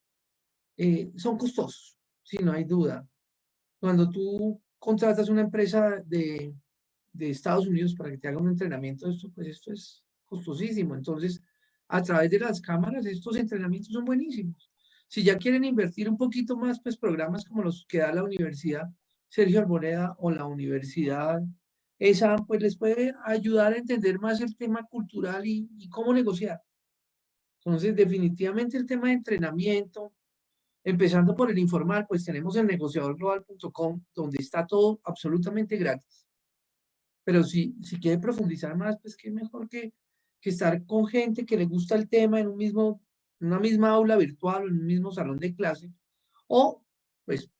son costosos, si no hay duda. Cuando tú contratas una empresa de Estados Unidos para que te haga un entrenamiento de esto, pues esto es costosísimo. Entonces, a través de las cámaras, estos entrenamientos son buenísimos. Si ya quieren invertir un poquito más, pues programas como los que da la Universidad Sergio Arboleda o la Universidad esa, pues les puede ayudar a entender más el tema cultural y cómo negociar. Entonces, definitivamente el tema de entrenamiento, empezando por el informal, pues tenemos el negociadorglobal.com, donde está todo absolutamente gratis. Pero si quiere profundizar más, pues qué mejor que estar con gente que le gusta el tema en una misma aula virtual o en un mismo salón de clase. O, pues,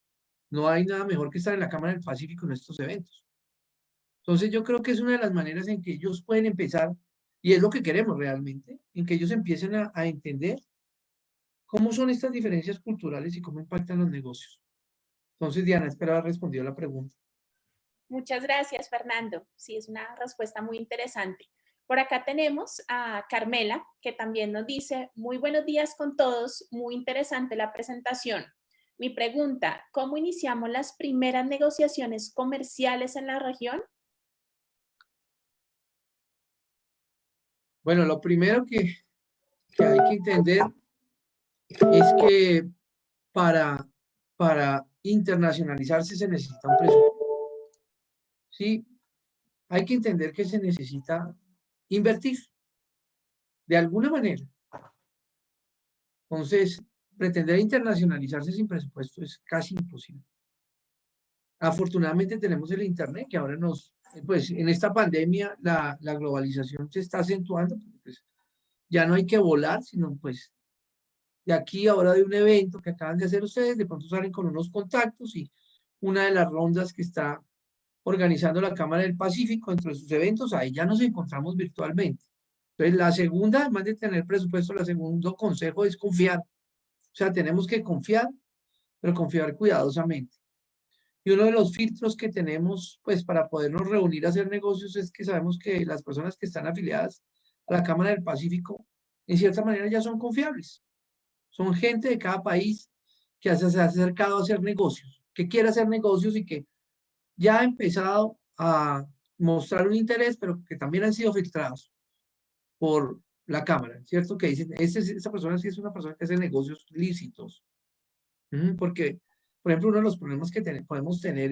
no hay nada mejor que estar en la Cámara del Pacífico en estos eventos. Entonces, yo creo que es una de las maneras en que ellos pueden empezar, y es lo que queremos realmente, en que ellos empiecen a entender cómo son estas diferencias culturales y cómo impactan los negocios. Entonces, Diana, espero haber respondido a la pregunta. Muchas gracias, Fernando. Sí, es una respuesta muy interesante. Por acá tenemos a Carmela, que también nos dice, muy buenos días con todos, muy interesante la presentación. Mi pregunta, ¿cómo iniciamos las primeras negociaciones comerciales en la región? Bueno, lo primero que hay que entender es que para internacionalizarse se necesita un presupuesto. Sí, hay que entender que se necesita invertir de alguna manera. Entonces, pretender internacionalizarse sin presupuesto es casi imposible. Afortunadamente tenemos el Internet que ahora pues en esta pandemia la globalización se está acentuando, pues ya no hay que volar, sino pues de aquí ahora de un evento que acaban de hacer ustedes, de pronto salen con unos contactos y una de las rondas que está organizando la Cámara del Pacífico entre sus eventos, ahí ya nos encontramos virtualmente. Entonces, la segunda, además de tener presupuesto, el segundo consejo es confiar. O sea, tenemos que confiar, pero confiar cuidadosamente. Y uno de los filtros que tenemos, pues, para podernos reunir a hacer negocios es que sabemos que las personas que están afiliadas a la Cámara del Pacífico, en cierta manera ya son confiables. Son gente de cada país que se ha acercado a hacer negocios, que quiere hacer negocios y que ya ha empezado a mostrar un interés, pero que también han sido filtrados por la Cámara, ¿cierto? Que dicen, esa persona sí es una persona que hace negocios lícitos. Porque, por ejemplo, uno de los problemas que podemos tener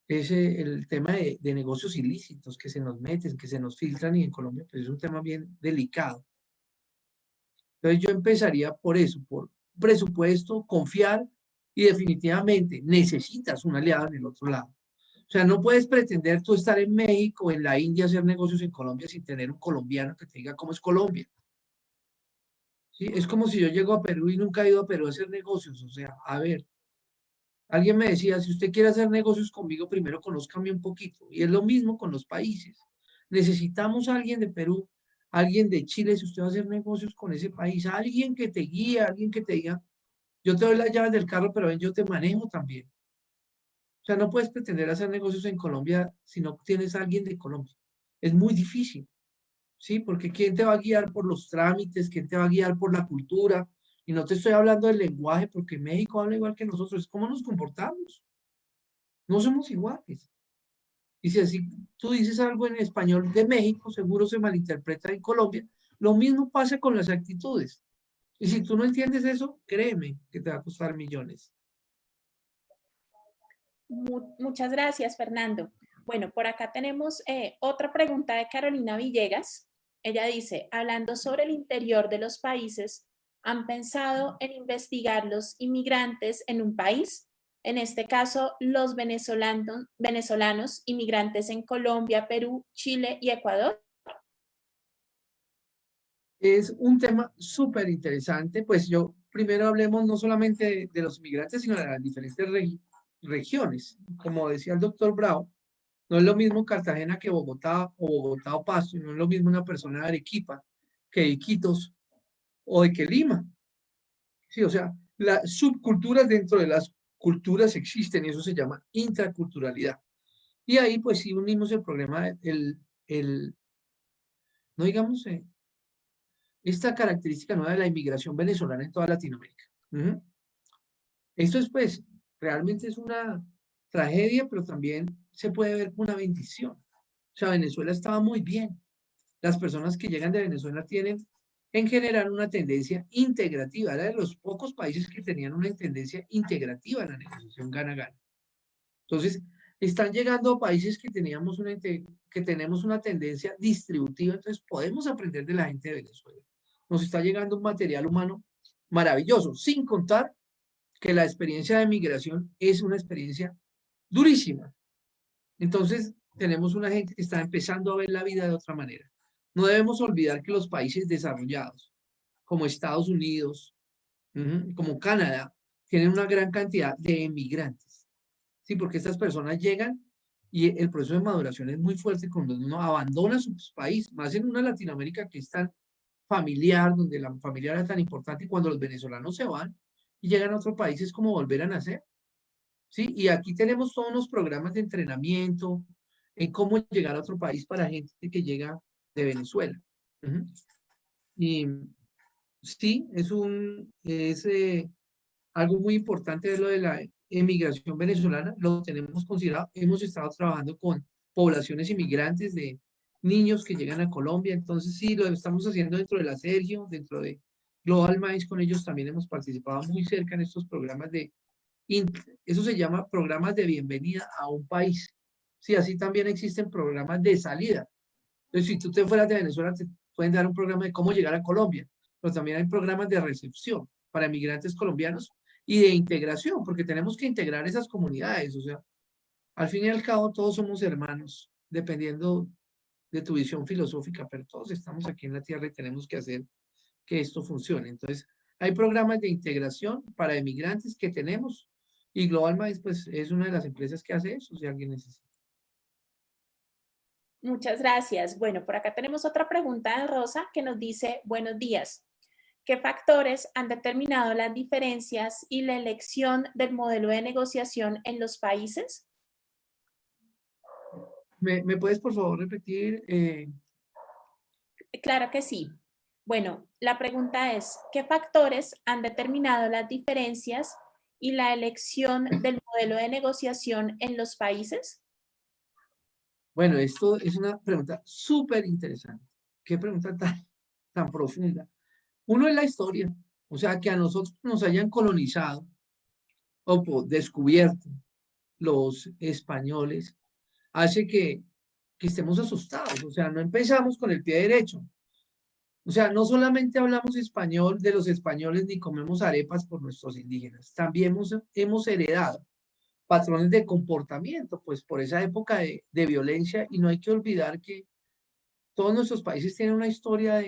es el tema de negocios ilícitos que se nos meten, que se nos filtran, y en Colombia pues es un tema bien delicado. Entonces yo empezaría por eso, por presupuesto, confiar, y definitivamente necesitas un aliado en el otro lado. O sea, no puedes pretender tú estar en México o en la India hacer negocios en Colombia sin tener un colombiano que te diga cómo es Colombia. ¿Sí? Es como si yo llego a Perú y nunca he ido a Perú a hacer negocios. O sea, a ver, alguien me decía, si usted quiere hacer negocios conmigo, primero conózcame un poquito. Y es lo mismo con los países. Necesitamos a alguien de Perú, alguien de Chile, si usted va a hacer negocios con ese país, alguien que te guíe, alguien que te diga, yo te doy las llaves del carro, pero ven, yo te manejo también. O sea, no puedes pretender hacer negocios en Colombia si no tienes a alguien de Colombia. Es muy difícil, ¿sí? Porque ¿quién te va a guiar por los trámites? ¿Quién te va a guiar por la cultura? Y no te estoy hablando del lenguaje, porque México habla igual que nosotros. Es cómo nos comportamos. No somos iguales. Y si así tú dices algo en español de México, seguro se malinterpreta en Colombia. Lo mismo pasa con las actitudes. Y si tú no entiendes eso, créeme que te va a costar millones. Muchas gracias, Fernando. Bueno, por acá tenemos otra pregunta de Carolina Villegas. Ella dice, hablando sobre el interior de los países, ¿han pensado en investigar los inmigrantes en un país? En este caso, los venezolanos inmigrantes en Colombia, Perú, Chile y Ecuador. Es un tema súper interesante. Pues yo primero hablemos no solamente de los inmigrantes, sino de las diferentes regiones. Como decía el doctor Bravo, no es lo mismo Cartagena que Bogotá, o Bogotá o Pasto, y no es lo mismo una persona de Arequipa que de Iquitos o de que Lima. Sí, o sea, las subculturas dentro de las culturas existen y eso se llama intraculturalidad. Y ahí pues sí unimos el problema, no digamos, esta característica nueva de la inmigración venezolana en toda Latinoamérica. Esto es pues, realmente es una tragedia, pero también se puede ver como una bendición. O sea, Venezuela estaba muy bien. Las personas que llegan de Venezuela tienen en general una tendencia integrativa. Era de los pocos países que tenían una tendencia integrativa en la negociación gana-gana. Entonces, están llegando a países que tenemos una tendencia distributiva, entonces podemos aprender de la gente de Venezuela. Nos está llegando un material humano maravilloso, sin contar que la experiencia de migración es una experiencia durísima. Entonces, tenemos una gente que está empezando a ver la vida de otra manera. No debemos olvidar que los países desarrollados, como Estados Unidos, como Canadá, tienen una gran cantidad de emigrantes. Sí, porque estas personas llegan y el proceso de maduración es muy fuerte cuando uno abandona su país, más en una Latinoamérica que es tan familiar, donde la familia era tan importante, y cuando los venezolanos se van y llegan a otro país es como volver a nacer. ¿Sí? Y aquí tenemos todos unos programas de entrenamiento en cómo llegar a otro país para gente que llega de Venezuela. Y sí, es algo muy importante de lo de la emigración venezolana, lo tenemos considerado. Hemos estado trabajando con poblaciones inmigrantes de niños que llegan a Colombia, entonces sí, lo estamos haciendo dentro de la Sergio, dentro de Global Minds, con ellos también hemos participado muy cerca en estos programas eso se llama programas de bienvenida a un país. Sí, así también existen programas de salida. Entonces, si tú te fueras de Venezuela, te pueden dar un programa de cómo llegar a Colombia, pero también hay programas de recepción para migrantes colombianos y de integración, porque tenemos que integrar esas comunidades. O sea, al fin y al cabo, todos somos hermanos, dependiendo de tu visión filosófica, pero todos estamos aquí en la tierra y tenemos que hacer que esto funcione. Entonces, hay programas de integración para emigrantes que tenemos y Global Minds, pues, es una de las empresas que hace eso, si alguien necesita. Muchas gracias. Bueno, por acá tenemos otra pregunta de Rosa que nos dice, buenos días. ¿Qué factores han determinado las diferencias y la elección del modelo de negociación en los países? ¿Me puedes, por favor, repetir? Claro que sí. Bueno, la pregunta es, ¿qué factores han determinado las diferencias y la elección del modelo de negociación en los países? Bueno, esto es una pregunta súper interesante. Qué pregunta tan profunda. Uno es la historia, o sea, que a nosotros nos hayan colonizado o descubierto los españoles, hace que estemos asustados, o sea, no empezamos con el pie derecho. O sea, no solamente hablamos español de los españoles ni comemos arepas por nuestros indígenas, también hemos heredado patrones de comportamiento, pues por esa época de violencia, y no hay que olvidar que todos nuestros países tienen una historia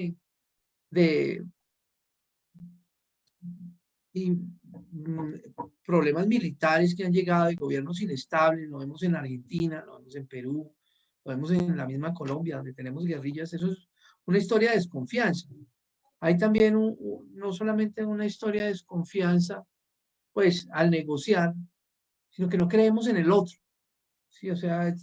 de problemas militares que han llegado, de gobiernos inestables, lo vemos en Argentina, lo vemos en Perú, lo vemos en la misma Colombia, donde tenemos guerrillas. Eso es una historia de desconfianza. Hay también no solamente una historia de desconfianza, pues al negociar, sino que no creemos en el otro. Sí, o sea,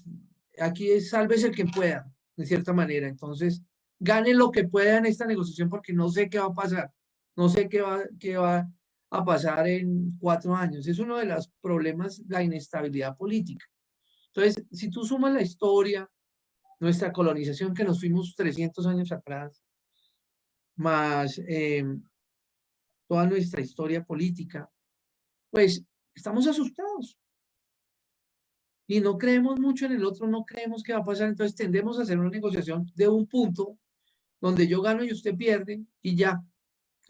aquí es sálvese el que pueda, de cierta manera. Entonces, gane lo que pueda en esta negociación porque no sé qué va a pasar. No sé qué va a pasar en 4 años. Es uno de los problemas, la inestabilidad política. Entonces, si tú sumas la historia, nuestra colonización, que nos fuimos 300 años atrás, más toda nuestra historia política, pues estamos asustados. Y no creemos mucho en el otro, no creemos que va a pasar, entonces tendemos a hacer una negociación de un punto donde yo gano y usted pierde y ya.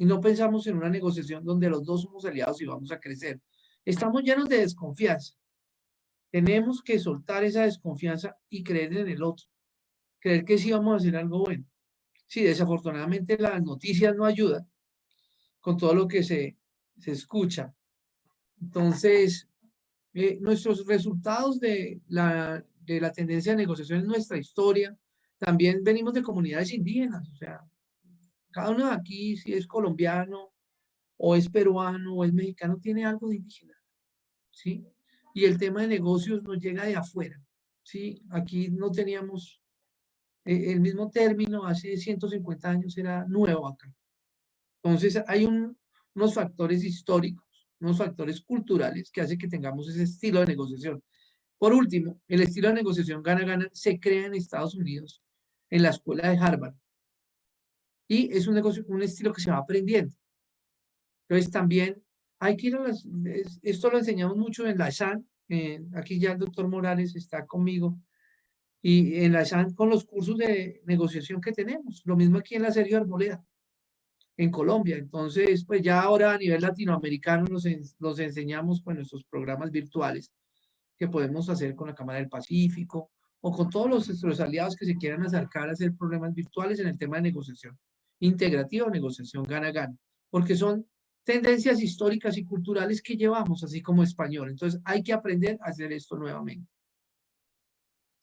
Y no pensamos en una negociación donde los dos somos aliados y vamos a crecer. Estamos llenos de desconfianza. Tenemos que soltar esa desconfianza y creer en el otro. Creer que sí vamos a hacer algo bueno. Sí, desafortunadamente las noticias no ayudan con todo lo que se escucha. Entonces, nuestros resultados de la tendencia de negociación en nuestra historia, también venimos de comunidades indígenas, o sea, cada uno de aquí, si es colombiano, o es peruano, o es mexicano, tiene algo de indígena, ¿sí? Y el tema de negocios nos llega de afuera, ¿sí? Aquí no teníamos el mismo término, hace 150 años era nuevo acá. Entonces, hay unos factores históricos, unos factores culturales que hacen que tengamos ese estilo de negociación. Por último, el estilo de negociación gana-gana se crea en Estados Unidos, en la escuela de Harvard. Y es un estilo que se va aprendiendo. Entonces también hay que ir a esto lo enseñamos mucho en la SAN, aquí ya el doctor Morales está conmigo, y en la SAN con los cursos de negociación que tenemos, lo mismo aquí en la Sergio Arboleda, en Colombia. Entonces, pues ya ahora a nivel latinoamericano los enseñamos con nuestros programas virtuales que podemos hacer con la Cámara del Pacífico o con todos nuestros aliados que se quieran acercar a hacer programas virtuales en el tema de negociación integrativa o negociación gana-gana, porque son tendencias históricas y culturales que llevamos, así como español. Entonces hay que aprender a hacer esto nuevamente.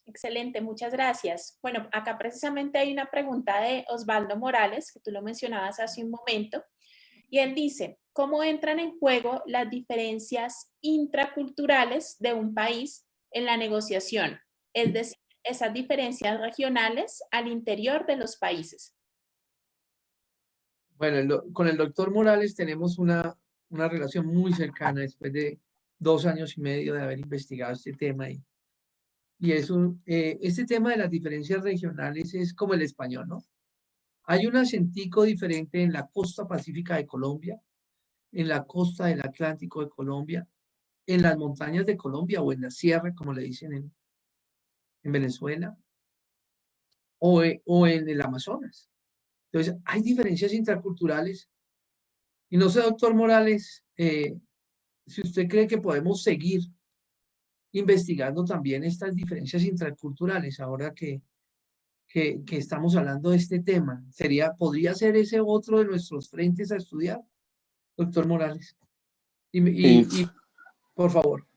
Excelente, muchas gracias. Bueno, acá precisamente hay una pregunta de Osvaldo Morales, que tú lo mencionabas hace un momento, y él dice, ¿cómo entran en juego las diferencias intraculturales de un país en la negociación? Es decir, esas diferencias regionales al interior de los países. Bueno, con el doctor Morales tenemos una relación muy cercana después de 2 años y medio de haber investigado este tema. Y este tema de las diferencias regionales es como el español, ¿no? Hay un acentico diferente en la costa pacífica de Colombia, en la costa del Atlántico de Colombia, en las montañas de Colombia o en la sierra, como le dicen en Venezuela, o en el Amazonas. Entonces, hay diferencias interculturales. Y no sé, doctor Morales, si usted cree que podemos seguir investigando también estas diferencias interculturales ahora que estamos hablando de este tema. ¿Podría ser ese otro de nuestros frentes a estudiar, doctor Morales? Y por favor.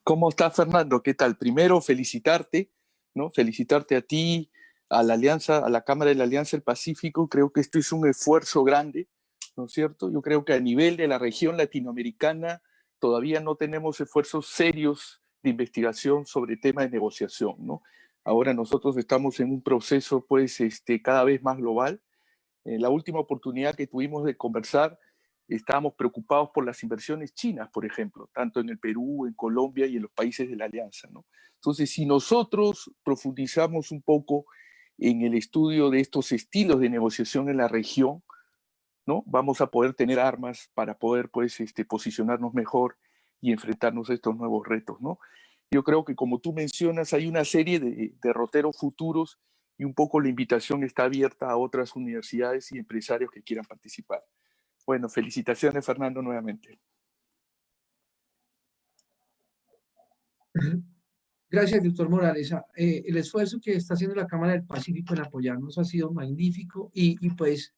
¿Cómo estás, Fernando? ¿Qué tal? Primero, felicitarte, ¿no? Felicitarte a ti, a la Alianza, a la Cámara de la Alianza del Pacífico. Creo que esto es un esfuerzo grande, ¿no es cierto? Yo creo que a nivel de la región latinoamericana todavía no tenemos esfuerzos serios de investigación sobre temas de negociación, ¿no? Ahora nosotros estamos en un proceso, pues, cada vez más global. La última oportunidad que tuvimos de conversar, estábamos preocupados por las inversiones chinas, por ejemplo, tanto en el Perú, en Colombia y en los países de la Alianza, ¿no? Entonces, si nosotros profundizamos un poco en el estudio de estos estilos de negociación en la región, ¿no? Vamos a poder tener armas para poder, pues, posicionarnos mejor y enfrentarnos a estos nuevos retos, ¿no? Yo creo que, como tú mencionas, hay una serie de derroteros futuros y un poco la invitación está abierta a otras universidades y empresarios que quieran participar. Bueno, felicitaciones, Fernando, nuevamente. Gracias, doctor Morales. El esfuerzo que está haciendo la Cámara del Pacífico en apoyarnos ha sido magnífico y pues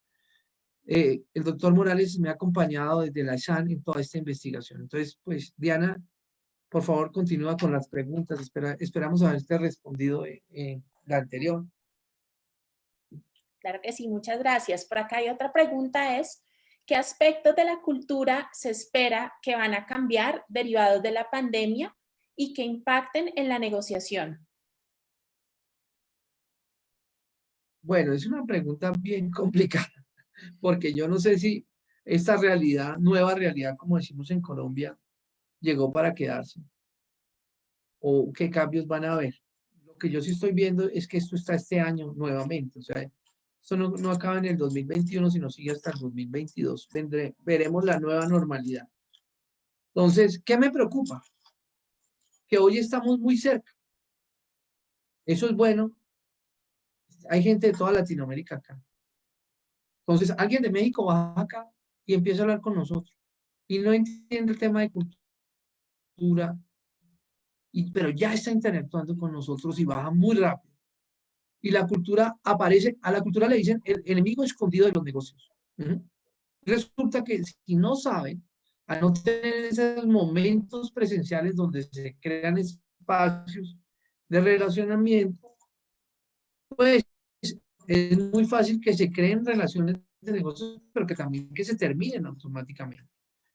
el doctor Morales me ha acompañado desde la SAN en toda esta investigación. Entonces, pues, Diana, por favor, continúa con las preguntas. Esperamos haberte respondido la anterior. Claro que sí, muchas gracias. Por acá hay otra pregunta, ¿qué aspectos de la cultura se espera que van a cambiar derivados de la pandemia y que impacten en la negociación? Bueno, es una pregunta bien complicada, porque yo no sé si esta realidad, nueva realidad, como decimos en Colombia, llegó para quedarse o qué cambios van a haber. Lo que yo sí estoy viendo es que esto está este año nuevamente, o sea, esto no acaba en el 2021, sino sigue hasta el 2022. Veremos la nueva normalidad. Entonces, ¿qué me preocupa? Que hoy estamos muy cerca. Eso es bueno. Hay gente de toda Latinoamérica acá. Entonces, alguien de México va acá y empieza a hablar con nosotros. Y no entiende el tema de cultura, pero ya está interactuando con nosotros y baja muy rápido. Y la cultura aparece, a la cultura le dicen el enemigo escondido de los negocios. Resulta que si no saben, a no tener esos momentos presenciales donde se crean espacios de relacionamiento, pues es muy fácil que se creen relaciones de negocios, pero que también que se terminen automáticamente.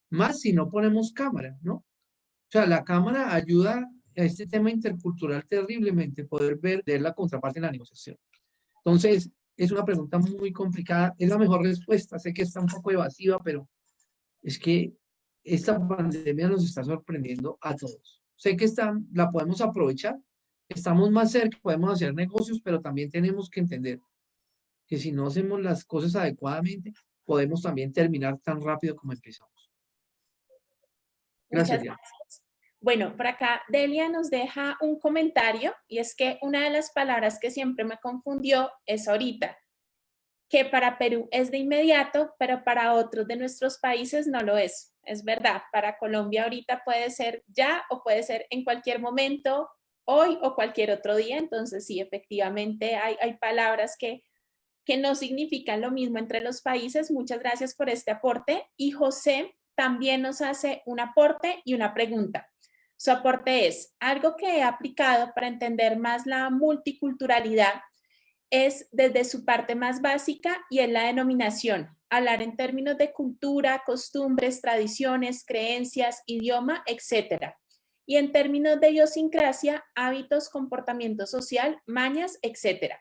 Más si no ponemos cámara, ¿no? O sea, la cámara ayuda a este tema intercultural terriblemente, poder ver la contraparte en la negociación. Entonces, es una pregunta muy complicada. Es la mejor respuesta. Sé que está un poco evasiva, pero es que esta pandemia nos está sorprendiendo a todos. sé que la podemos aprovechar, estamos más cerca, podemos hacer negocios, pero también tenemos que entender que si no hacemos las cosas adecuadamente, podemos también terminar tan rápido como empezamos. Gracias, Muchas Diana. gracias. Bueno, por acá Delia nos deja un comentario y es que una de las palabras que siempre me confundió es ahorita, que para Perú es de inmediato, pero para otros de nuestros países no lo es. Es verdad, para Colombia ahorita puede ser ya o puede ser en cualquier momento, hoy o cualquier otro día. Entonces sí, efectivamente hay palabras que no significan lo mismo entre los países. Muchas gracias por este aporte. Y José también nos hace un aporte y una pregunta. Su aporte es, algo que he aplicado para entender más la multiculturalidad es desde su parte más básica y es la denominación. Hablar en términos de cultura, costumbres, tradiciones, creencias, idioma, etc. Y en términos de idiosincrasia, hábitos, comportamiento social, mañas, etc.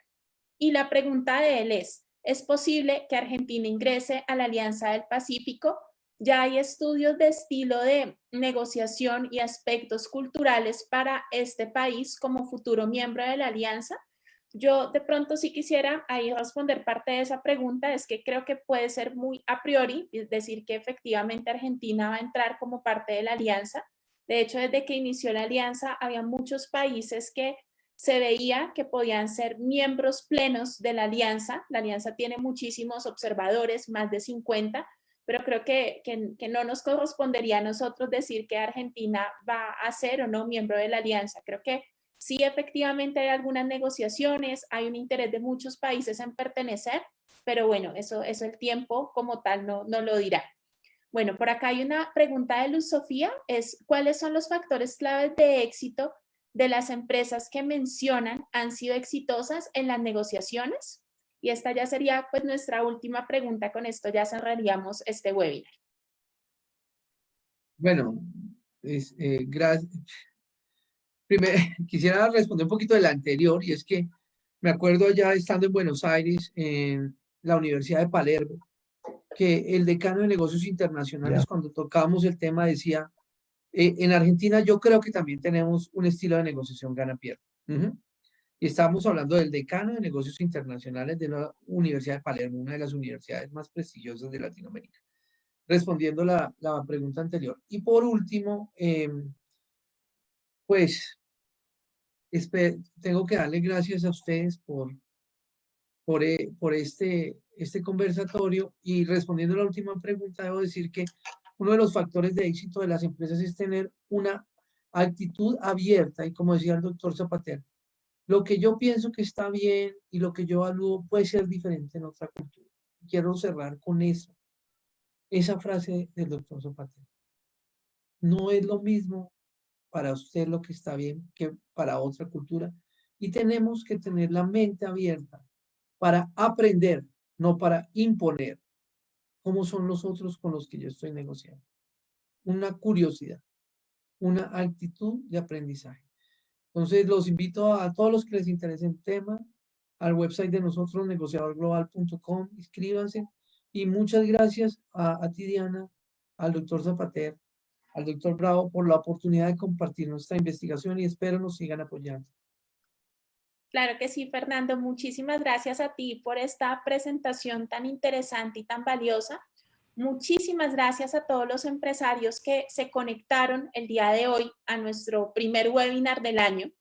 Y la pregunta de él ¿es posible que Argentina ingrese a la Alianza del Pacífico? Ya hay estudios de estilo de negociación y aspectos culturales para este país como futuro miembro de la Alianza. Yo de pronto sí quisiera ahí responder parte de esa pregunta, es que creo que puede ser muy a priori, es decir, que efectivamente Argentina va a entrar como parte de la Alianza. De hecho, desde que inició la Alianza, había muchos países que se veía que podían ser miembros plenos de la Alianza. La Alianza tiene muchísimos observadores, más de 50, pero creo que no nos correspondería a nosotros decir que Argentina va a ser o no miembro de la Alianza. Creo que sí, efectivamente hay algunas negociaciones, hay un interés de muchos países en pertenecer, pero bueno, eso el tiempo como tal no lo dirá. Bueno, por acá hay una pregunta de Luz Sofía, es ¿cuáles son los factores claves de éxito de las empresas que mencionan han sido exitosas en las negociaciones? Y esta ya sería pues nuestra última pregunta, con esto ya cerraríamos este webinar. Bueno, gracias. Primero, quisiera responder un poquito de la anterior, y es que me acuerdo ya estando en Buenos Aires, en la Universidad de Palermo, que el decano de negocios internacionales, cuando tocábamos el tema, decía, en Argentina yo creo que también tenemos un estilo de negociación gana-pierde. Y estábamos hablando del decano de negocios internacionales de la Universidad de Palermo, una de las universidades más prestigiosas de Latinoamérica, respondiendo la pregunta anterior. Y por último, pues tengo que darle gracias a ustedes por este conversatorio, y respondiendo a la última pregunta, debo decir que uno de los factores de éxito de las empresas es tener una actitud abierta, y como decía el doctor Zapater, lo que yo pienso que está bien y lo que yo evalúo puede ser diferente en otra cultura. Quiero cerrar con eso, esa frase del doctor Zapater. No es lo mismo para usted lo que está bien que para otra cultura, y tenemos que tener la mente abierta para aprender, no para imponer cómo son los otros con los que yo estoy negociando. Una curiosidad, una actitud de aprendizaje. Entonces, los invito a todos los que les interese el tema, al website de nosotros, negociadorglobal.com, inscríbanse, y muchas gracias a ti, Diana, al doctor Zapater, al doctor Bravo, por la oportunidad de compartir nuestra investigación, y espero nos sigan apoyando. Claro que sí, Fernando. Muchísimas gracias a ti por esta presentación tan interesante y tan valiosa. Muchísimas gracias a todos los empresarios que se conectaron el día de hoy a nuestro primer webinar del año.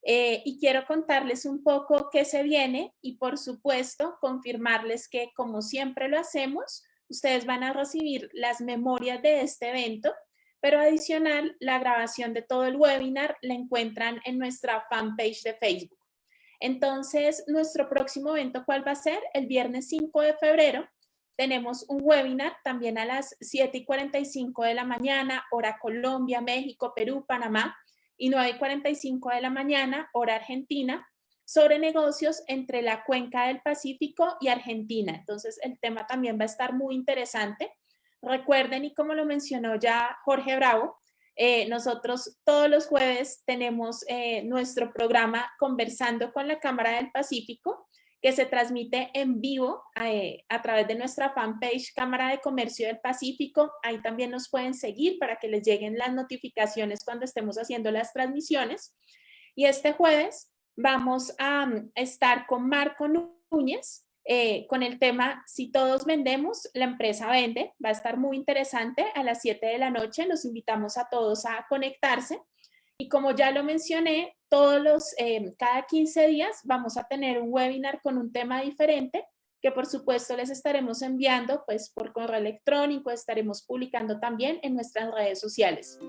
Y quiero contarles un poco qué se viene y, por supuesto, confirmarles que, como siempre lo hacemos, ustedes van a recibir las memorias de este evento, pero adicional, la grabación de todo el webinar la encuentran en nuestra fanpage de Facebook. Entonces, nuestro próximo evento, ¿cuál va a ser? El viernes 5 de febrero. Tenemos un webinar también a las 7:45 de la mañana, hora Colombia, México, Perú, Panamá, y 9:45 de la mañana, hora Argentina, sobre negocios entre la Cuenca del Pacífico y Argentina. Entonces, el tema también va a estar muy interesante. Recuerden, y como lo mencionó ya Jorge Bravo, nosotros todos los jueves tenemos nuestro programa Conversando con la Cámara del Pacífico, que se transmite en vivo a través de nuestra fanpage Cámara de Comercio del Pacífico. Ahí también nos pueden seguir para que les lleguen las notificaciones cuando estemos haciendo las transmisiones. Y este jueves vamos a estar con Marco Núñez con el tema Si todos vendemos, la empresa vende. Va a estar muy interesante a las 7 de la noche. Los invitamos a todos a conectarse. Y como ya lo mencioné, cada 15 días vamos a tener un webinar con un tema diferente que por supuesto les estaremos enviando pues por correo electrónico, estaremos publicando también en nuestras redes sociales.